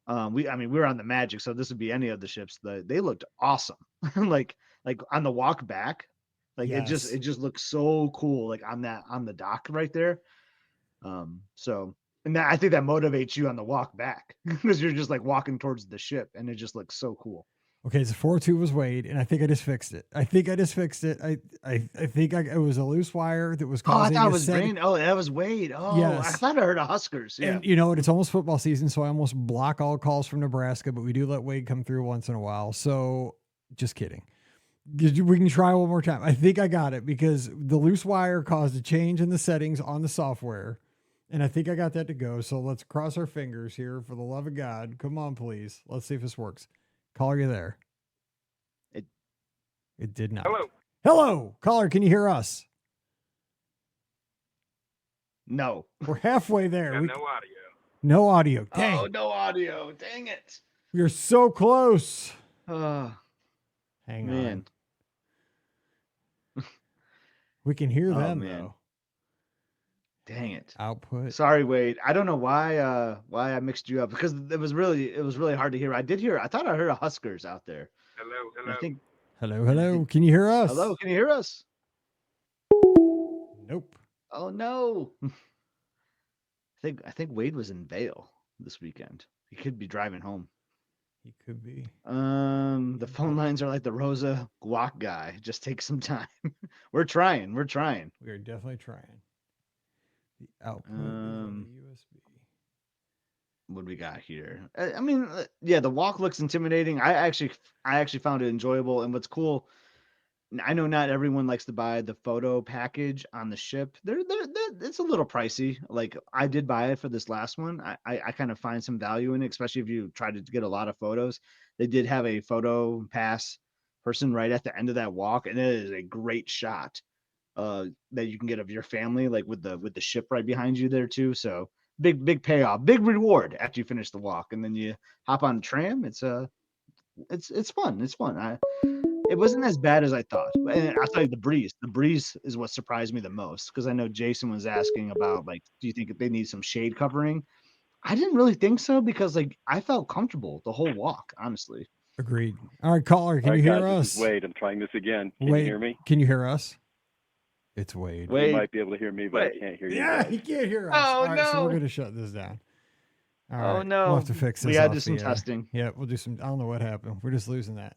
we were on the Magic, so this would be any of the ships. They looked awesome. like on the walk back, like Yes. it just looks so cool. Like on the dock right there. So and I think that motivates you on the walk back because you're just like walking towards the ship, and it just looks so cool. Okay, so 4-2 was Wade, and I think I just fixed it. I think it was a loose wire that was Oh, I causing thought it a was setting. rain. Oh, that was Wade. Oh, Yes. I thought I heard a Huskers. Yeah. And you know what? It's almost football season, so I almost block all calls from Nebraska, but we do let Wade come through once in a while. So just kidding. We can try one more time. I think I got it because the loose wire caused a change in the settings on the software. And I think I got that to go. So let's cross our fingers here for the love of God. Come on, please. Let's see if this works. Caller, you there? It did not. Hello, caller. Can you hear us? No. We're halfway there. No audio. No audio. Dang. Oh, no audio. Dang it. You're so close. Oh, Hang man. on. We can hear Oh, them man. though. Dang it. Output. Sorry, Wade. I don't know why I mixed you up because it was really hard to hear. I thought I heard a Huskers out there. Hello. I think Hello. Can you hear us? hello, can you hear us? Nope. Oh no. I think Wade was in Vail this weekend. He could be driving home. He could be. The phone lines are like the Rosa guac guy. Just take some time. We're trying. We are definitely trying. The output is on the USB. What do we got here? I mean, yeah, the walk looks intimidating. I actually found it enjoyable. And what's cool, I know not everyone likes to buy the photo package on the ship. They're it's a little pricey. Like I did buy it for this last one. I kind of find some value in it, especially if you try to get a lot of photos. They did have a photo pass person right at the end of that walk, and it is a great shot that you can get of your family, like with the ship right behind you there too. So big payoff, big reward after you finish the walk, and then you hop on the tram. It's fun. It's fun. It wasn't as bad as I thought. And I'll tell you, the breeze is what surprised me the most, because I know Jason was asking about, like, do you think they need some shade covering? I didn't really think so, because like I felt comfortable the whole walk, honestly. Agreed. All right, caller, can All you right, hear guys, us? this is Wade. I'm trying this again. Can Wade, you hear me? Can you hear us? It's Wade. Wade. You might be able to hear me, but I can't hear you. Yeah, guys. he can't hear us. Oh, All right, so no. we're gonna shut this down. All Oh right, no, we'll have to fix this. We had to off do some the air. testing. Yeah, we'll do some. I don't know what happened. We're just losing that.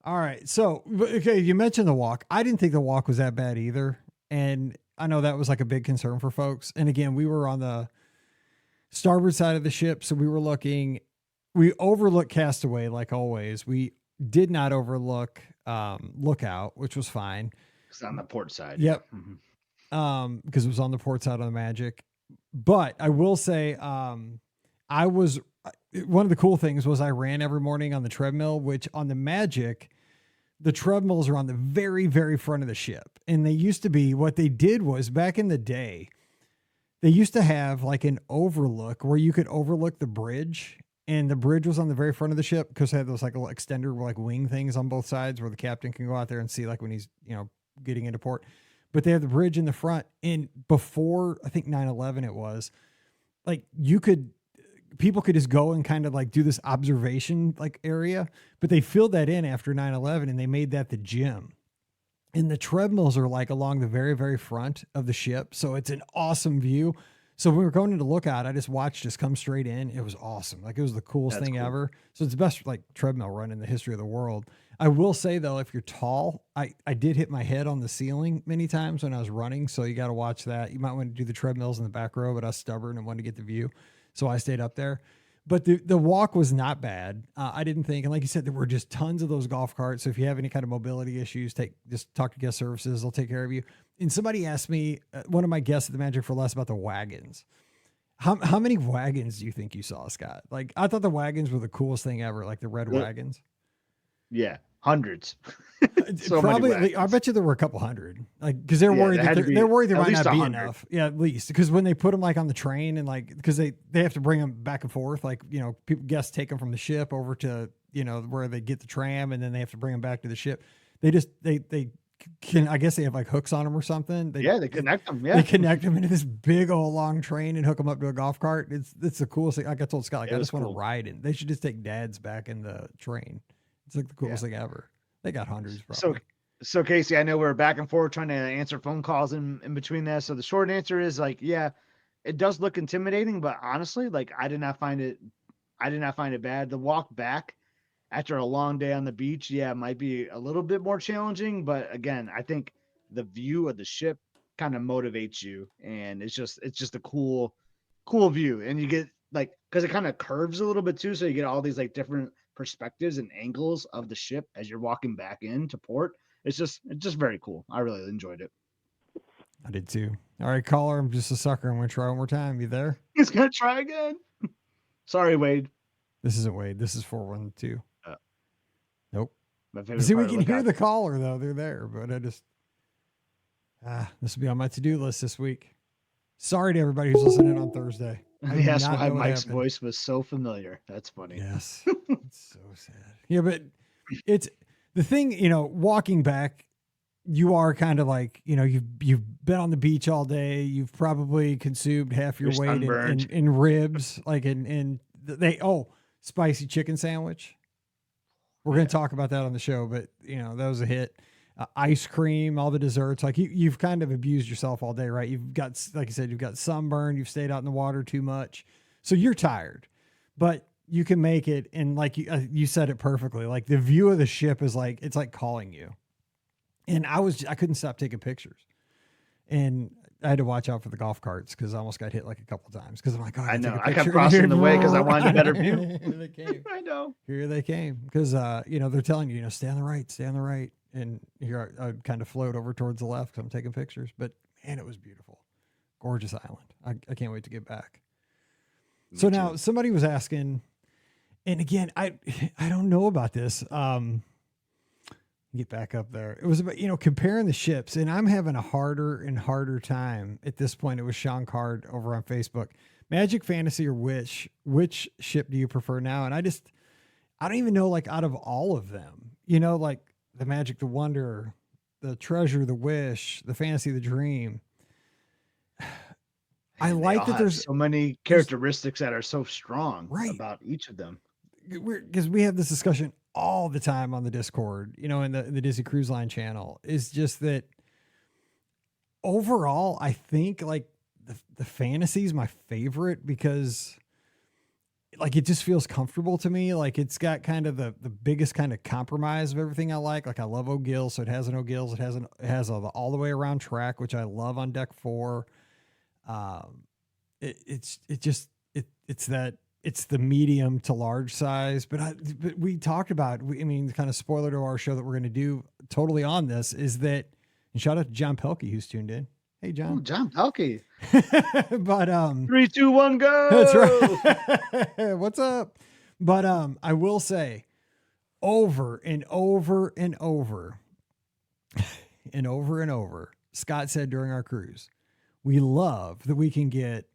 All right. So, okay, you mentioned the walk. I didn't think the walk was that bad either. And I know that was like a big concern for folks. And again, we were on the starboard side of the ship. So we overlooked Castaway like always. We did not overlook Lookout, which was fine. It's on the port side. Yep. Mhm. Because it was on the port side of the Magic. But I will say, one of the cool things was I ran every morning on the treadmill, which on the Magic, the treadmills are on the very, very front of the ship. And they used to be, what they did was back in the day, they used to have like an overlook where you could overlook the bridge, and the bridge was on the very front of the ship because they had those like little extender, like wing things on both sides where the captain can go out there and see like when he's, getting into port. But they have the bridge in the front. And before, I think 9/11 it was, like people could just go and kind of like do this observation like area, but they filled that in after 9/11 and they made that the gym. And the treadmills are like along the very, very front of the ship. So it's an awesome view. So when we were going in to look at it, I just watched just come straight in. It was awesome. Like it was the coolest thing ever. So it's the best like treadmill run in the history of the world. I will say though, if you're tall, I did hit my head on the ceiling many times when I was running. So you got to watch that. You might want to do the treadmills in the back row, but I was stubborn and wanted to get the view. So I stayed up there. But the walk was not bad. I didn't think, and like you said, there were just tons of those golf carts. So if you have any kind of mobility issues, just talk to guest services. They'll take care of you. And somebody asked me, one of my guests at the Magic for Less, about the wagons. How many wagons do you think you saw, Scott? Like, I thought the wagons were the coolest thing ever, like the red wagons. Yeah, hundreds. So probably, I bet you there were a couple hundred. Like, because they're worried they're worried there might not be enough. Yeah, at least because when they put them like on the train and like because they have to bring them back and forth. Like guests take them from the ship over to where they get the tram, and then they have to bring them back to the ship. They can, I guess they have like hooks on them or something. They connect them. Yeah. They connect them into this big old long train and hook them up to a golf cart. It's the coolest thing. Like I told Scott, like I just want to ride it. They should just take dads back in the train. It's like the coolest thing ever. They got hundreds. Probably. So Casey, I know we're back and forth trying to answer phone calls in between that. So the short answer is like, yeah, it does look intimidating, but honestly, like I did not find it bad. The walk back after a long day on the beach, yeah, it might be a little bit more challenging, but again, I think the view of the ship kind of motivates you, and it's just a cool view, and you get like because it kind of curves a little bit too, so you get all these like different perspectives and angles of the ship as you're walking back into port. It's just very cool. I really enjoyed it. I did too. All right, caller, I'm just a sucker. I'm gonna try one more time. You there? He's gonna try again. Sorry, Wade. This isn't Wade. This is 412. Nope. See, we can hear the caller though. They're there, but I just this will be on my to-do list this week. Sorry to everybody who's listening on Thursday. Yes, why Mike's voice was so familiar. That's funny. Yes. It's so sad. Yeah, but it's the thing, walking back, you are kind of like, you've been on the beach all day. You've probably consumed half your weight in ribs, like spicy chicken sandwich. We're going to talk about that on the show, but that was a hit. Ice cream, all the desserts, like you've kind of abused yourself all day, right? You've got, like I said, you've got sunburn, you've stayed out in the water too much. So you're tired, but you can make it. And like you said it perfectly, like the view of the ship is like, it's like calling you. And I couldn't stop taking pictures, and I had to watch out for the golf carts because I almost got hit like a couple times because I'm like, I know I kept crossing the way because I wanted a better view. Here they came. I know. Here they came because they're telling you, stay on the right, and here I kind of float over towards the left because I'm taking pictures. But man, it was beautiful, gorgeous island. I can't wait to get back. So now somebody was asking, and again, I don't know about this. Get back up there. It was about, comparing the ships, and I'm having a harder and harder time at this point. It was Sean Card over on Facebook. Magic, Fantasy, or which ship do you prefer now? And I don't even know, like, out of all of them, like the Magic, the Wonder, the Treasure, the Wish, the Fantasy, the Dream. I like that there's so many characteristics that are so strong about each of them. Because we have this discussion all the time on the Discord, in the Disney Cruise Line channel, is just that overall, I think like the Fantasy is my favorite because like, it just feels comfortable to me. Like it's got kind of the biggest kind of compromise of everything I like. Like I love O'Gill. So it has an O'Gills. It has all the way around track, which I love on deck 4. It's the medium to large size, but we talked about, kind of spoiler to our show that we're going to do totally on this is that, and shout out to John Pelkey who's tuned in. Hey, John. Oh, John Pelkey. But 3, 2, 1, go. That's right. What's up? But I will say over and over and over and over and over, Scott said during our cruise, we love that we can get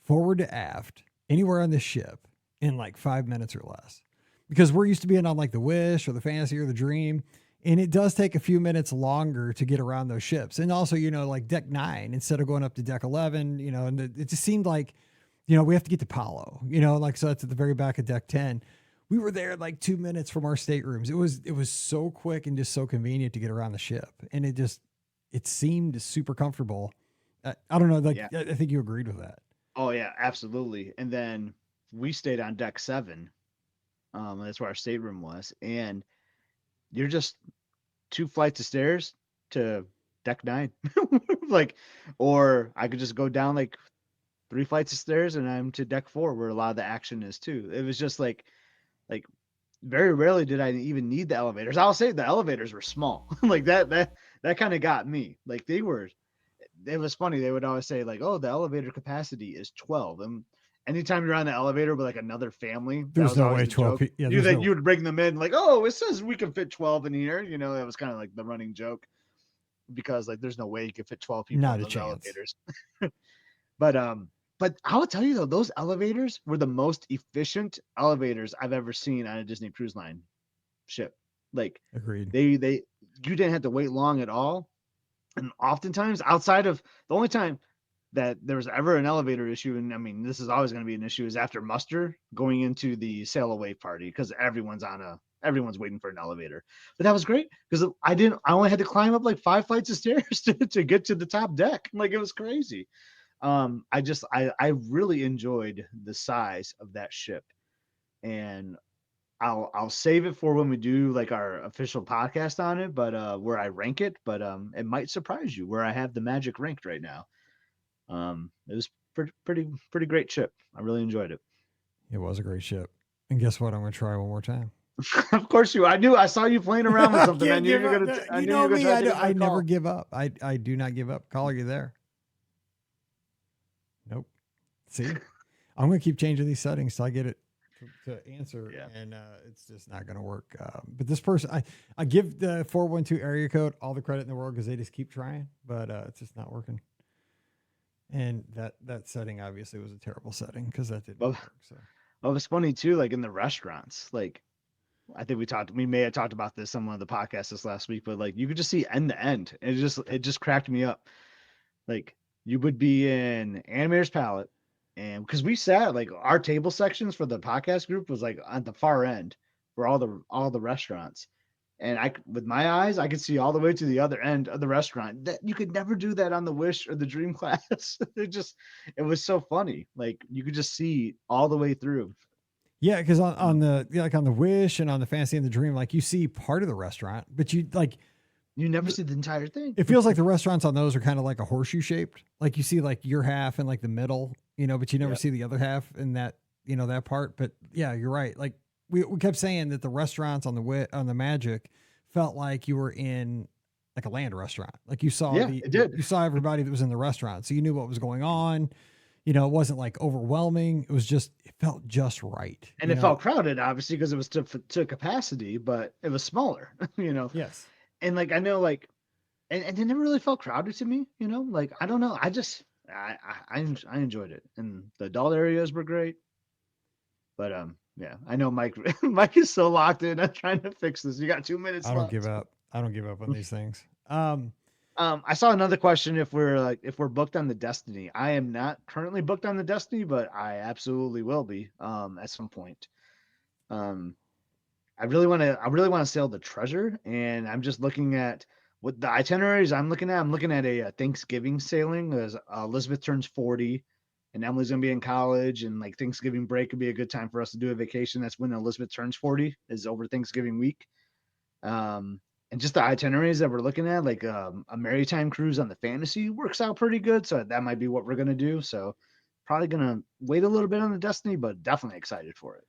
forward to aft anywhere on the ship in like 5 minutes or less, because we're used to being on like the Wish or the Fantasy or the Dream. And it does take a few minutes longer to get around those ships. And also, like deck 9, instead of going up to deck 11, and it just seemed like, we have to get to Palo, so that's at the very back of deck 10. We were there like 2 minutes from our staterooms. It was so quick and just so convenient to get around the ship. And it seemed super comfortable. I don't know. Like, Yeah. I think you agreed with that. Oh yeah, absolutely. And then we stayed on deck 7. That's where our stateroom was, and you're just 2 flights of stairs to deck 9. Like, or I could just go down like 3 flights of stairs and I'm to deck 4, where a lot of the action is too. It was just like very rarely did I even need the elevators. I'll say the elevators were small. Like that kind of got me. Like it was funny. They would always say like, "Oh, the elevator capacity is 12." And anytime you're on the elevator with like another family, that There's was no always way the 12 joke. Yeah, You would bring them in like, "Oh, it says we can fit 12 in here." You know, that was kind of like the running joke, because like there's no way you could fit 12 people Not in a those chance. elevators. But I will tell you though, those elevators were the most efficient elevators I've ever seen on a Disney Cruise Line ship. Like Agreed. they you didn't have to wait long at all. And oftentimes, outside of the only time that there was ever an elevator issue, and I mean this is always going to be an issue, is after muster going into the sail away party, because everyone's waiting for an elevator. But that was great because I only had to climb up like 5 flights of stairs to get to the top deck. Like, it was crazy. I really enjoyed the size of that ship, and I'll save it for when we do like our official podcast on it, but where I rank it, but it might surprise you where I have the Magic ranked right now. It was pretty great ship. I really enjoyed it. It was a great ship. And guess what? I'm going to try one more time. Of course I saw you playing around with something. I knew you were gonna. I You knew know you were me. gonna try to take I my never call. give up. I do not give up. Call, are you there? Nope. See, I'm going to keep changing these settings till I get it to answer, Yeah. and it's just not going to work. But this person, I give the 412 area code all the credit in the world because they just keep trying, but it's just not working. And that setting obviously was a terrible setting because that didn't Well, work. So Well, it's funny too, like in the restaurants. Like, I think we may have talked about this on one of the podcasts this last week, but like you could just see end to end. It just cracked me up. Like, you would be in Animator's Palette, and because we sat like our table sections for the podcast group was like at the far end for all the restaurants. And with my eyes, I could see all the way to the other end of the restaurant. That you could never do that on the Wish or the Dream class. It was so funny. Like, you could just see all the way through. yeah, because on the like on the Wish and on the Fantasy and the Dream, like you see part of the restaurant, but you like You never see the entire thing. it feels like the restaurants on those are kind of like a horseshoe shaped. Like you see like your half and like the middle, but you never Yeah. see the other half in that, that part. But yeah, you're right. Like we kept saying that the restaurants on the Magic felt like you were in like a land restaurant. Like you saw It did. you saw everybody that was in the restaurant. So you knew what was going on. It wasn't like overwhelming. It felt just right. And it felt crowded, obviously, because it was to capacity, but it was smaller, Yes. And like, I know, like, and it never really felt crowded to me, like, I don't know. I enjoyed it. And the adult areas were great. But yeah, I know Mike Mike is so locked in. I'm trying to fix this. You got 2 minutes I don't left. give up. I don't give up on these things. I saw another question if we're booked on the Destiny. I am not currently booked on the Destiny, but I absolutely will be at some point. I really want to sail the Treasure, and I'm just looking at what the itineraries I'm looking at. I'm looking at a Thanksgiving sailing as Elizabeth turns 40 and Emily's going to be in college, and like Thanksgiving break could be a good time for us to do a vacation. That's when Elizabeth turns 40, is over Thanksgiving week. And just the itineraries that we're looking at, like a maritime cruise on the Fantasy works out pretty good. So that might be what we're going to do. So probably going to wait a little bit on the Destiny, but definitely excited for it.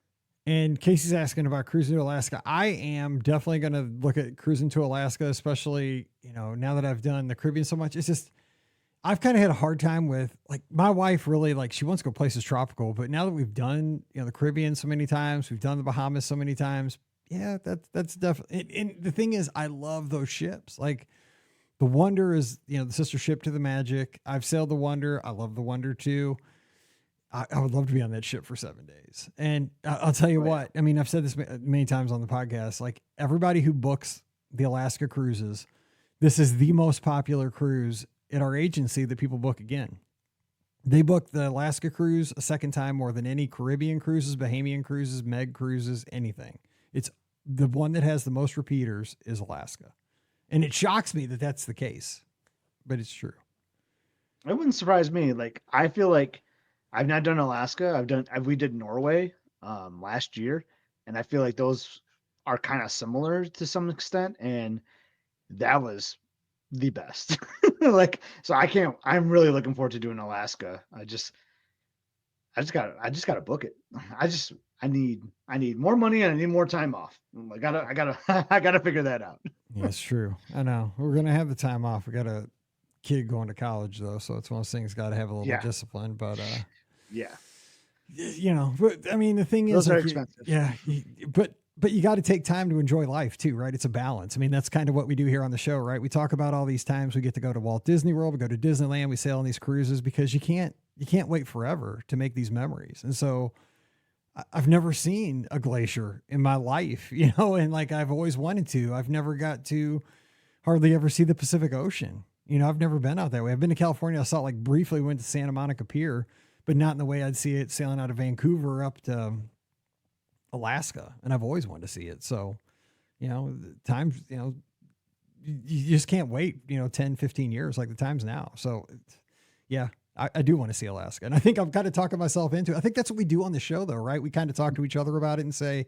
And Casey's asking about cruising to Alaska. I am definitely going to look at cruising to Alaska, especially, now that I've done the Caribbean so much. It's just, I've kind of had a hard time with, like, my wife really, like, she wants to go places tropical, but now that we've done, the Caribbean so many times, we've done the Bahamas so many times. Yeah, that's definitely, and the thing is, I love those ships. Like, the Wonder is, the sister ship to the Magic. I've sailed the Wonder. I love the Wonder too. I would love to be on that ship for 7 days. And I'll tell you what, I mean, I've said this many times on the podcast, like, everybody who books the Alaska cruises, this is the most popular cruise at our agency that people book again. They book the Alaska cruise a second time more than any Caribbean cruises, Bahamian cruises, Meg cruises, anything. It's the one that has the most repeaters is Alaska. And it shocks me that that's the case, but it's true. It wouldn't surprise me. Like, I feel like I've not done Alaska. We did Norway last year, and I feel like those are kind of similar to some extent, and that was the best. Like, so I'm really looking forward to doing Alaska. I just gotta book it. I just I need more money and I need more time off. I gotta I gotta figure that out. Yeah, it's true. I know. We're gonna have the time off. We got a kid going to college though, so it's one of those things. Got to have a little Yeah, discipline, but yeah. but I mean, the thing is, Those are like, expensive. but you got to take time to enjoy life too, right? It's a balance. I mean, that's kind of what we do here on the show, right? We talk about all these times we get to go to Walt Disney World, we go to Disneyland, we sail on these cruises because you can't wait forever to make these memories. And so I've never seen a glacier in my life, and like I've always wanted to. I've never got to hardly ever see the Pacific Ocean. I've never been out that way. I've been to California. I saw it like briefly, went to Santa Monica Pier, but not in the way I'd see it sailing out of Vancouver up to Alaska. And I've always wanted to see it. So, times, you just can't wait, 10, 15 years like the times now. So yeah, I do want to see Alaska. And I think I've got to talk myself into it. I think that's what we do on the show though, right? We kind of talk to each other about it and say,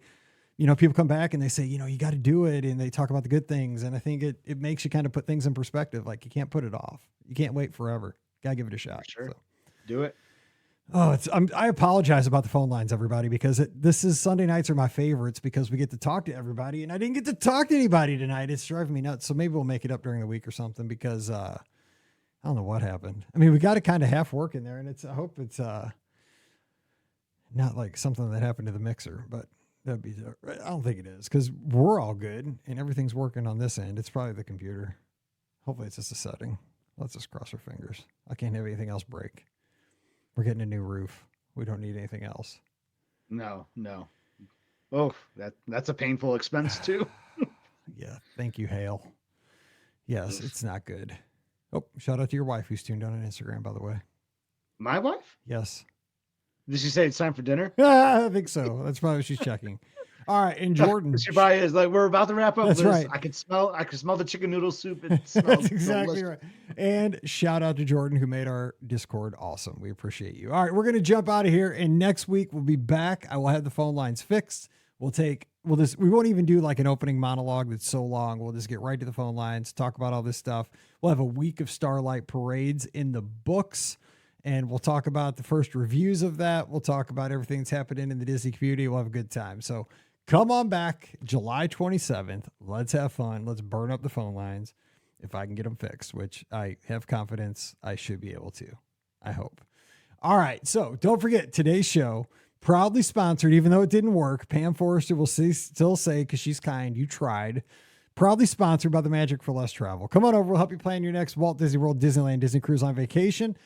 people come back and they say, you got to do it. And they talk about the good things. And I think it makes you kind of put things in perspective. Like you can't put it off. You can't wait forever. Got to give it a shot. Sure. So. Do it. Oh, I apologize about the phone lines, everybody, because this is Sunday nights are my favorites because we get to talk to everybody and I didn't get to talk to anybody tonight. It's driving me nuts. So maybe we'll make it up during the week or something because, I don't know what happened. I mean, we got it kind of half working there and I hope it's, not like something that happened to the mixer, but I don't think it is because we're all good and everything's working on this end. It's probably the computer. Hopefully it's just a setting. Let's just cross our fingers. I can't have anything else break. We're getting a new roof. We don't need anything else. No. Oh, that's a painful expense too. Yeah. Thank you, Hale. Yes, it's not good. Oh, shout out to your wife who's tuned on Instagram, by the way. My wife? Yes. Did she say it's time for dinner? I think so. That's probably what she's checking. All right. And Jordan. She probably is like, we're about to wrap up. That's Liz. right. I can smell the chicken noodle soup. It smells That's exactly delicious. right. And shout out to Jordan who made our Discord awesome. We appreciate you. All right, we're going to jump out of here. And next week we'll be back. I will have the phone lines fixed. We won't even do like an opening monologue that's so long. We'll just get right to the phone lines, talk about all this stuff. We'll have a week of Starlight parades in the books. And we'll talk about the first reviews of that. We'll talk about everything that's happening in the Disney community. We'll have a good time. So come on back July 27th. Let's have fun. Let's burn up the phone lines if I can get them fixed, which I have confidence I should be able to. I hope. All right. So don't forget today's show, proudly sponsored, even though it didn't work. Pam Forrester will still say, because she's kind, you tried. Proudly sponsored by the Magic for Less Travel. Come on over. We'll help you plan your next Walt Disney World, Disneyland, Disney Cruise Line vacation.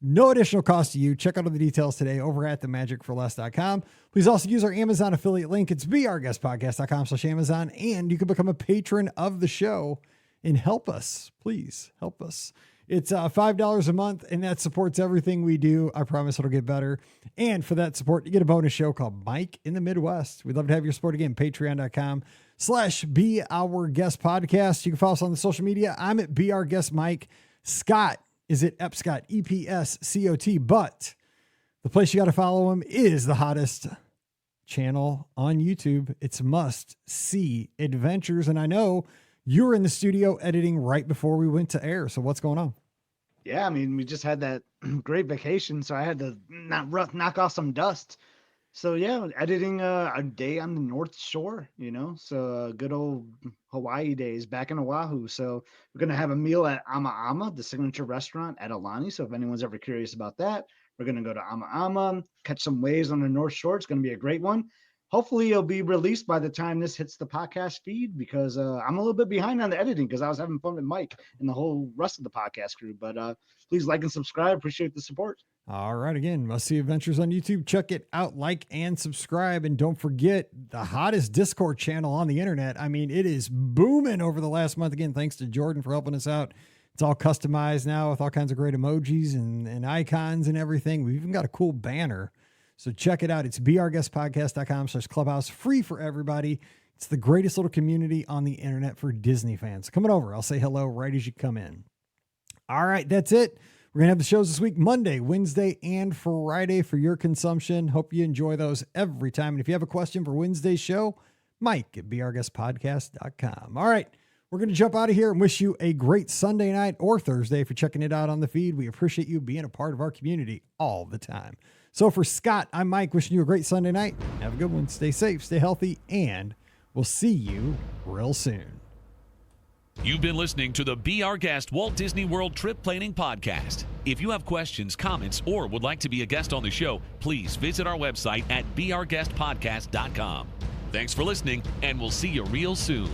No additional cost to you. Check out all the details today over at themagicforless.com. Please also use our Amazon affiliate link. It's beourguestpodcast.com/Amazon. And you can become a patron of the show and help us. Please help us. It's $5 a month and that supports everything we do. I promise it'll get better. And for that support, you get a bonus show called Mike in the Midwest. We'd love to have your support again. Patreon.com/beourguestpodcast. You can follow us on the social media. I'm at beourguestmike. Scott is it Epscott, EPSCOT, but the place you got to follow him is the hottest channel on YouTube. It's Must See Adventures. And I know you were in the studio editing right before we went to air. So what's going on? Yeah, I mean, we just had that great vacation, so I had to knock off some dust. So yeah, editing a day on the North Shore, so good old Hawaii days back in Oahu. So we're going to have a meal at Ama Ama, the signature restaurant at Alani. So if anyone's ever curious about that, we're going to go to Ama Ama, catch some waves on the North Shore. It's going to be a great one. Hopefully it'll be released by the time this hits the podcast feed because I'm a little bit behind on the editing because I was having fun with Mike and the whole rest of the podcast crew. But please like and subscribe. Appreciate the support. All right. Again, Must See Adventures on YouTube. Check it out, like and subscribe. And don't forget the hottest Discord channel on the internet. I mean, it is booming over the last month. Again, thanks to Jordan for helping us out. It's all customized now with all kinds of great emojis and icons and everything. We've even got a cool banner. So check it out. It's beourguestpodcast.com/clubhouse, free for everybody. It's the greatest little community on the internet for Disney fans. Coming over. I'll say hello right as you come in. All right. That's it. We're going to have the shows this week, Monday, Wednesday, and Friday for your consumption. Hope you enjoy those every time. And if you have a question for Wednesday's show, Mike at beourguestpodcast.com. All right. We're going to jump out of here and wish you a great Sunday night or Thursday if you're checking it out on the feed. We appreciate you being a part of our community all the time. So for Scott, I'm Mike, wishing you a great Sunday night. Have a good one. Stay safe, stay healthy, and we'll see you real soon. You've been listening to the Be Our Guest Walt Disney World Trip Planning Podcast. If you have questions, comments, or would like to be a guest on the show, please visit our website at beourguestpodcast.com. Thanks for listening, and we'll see you real soon.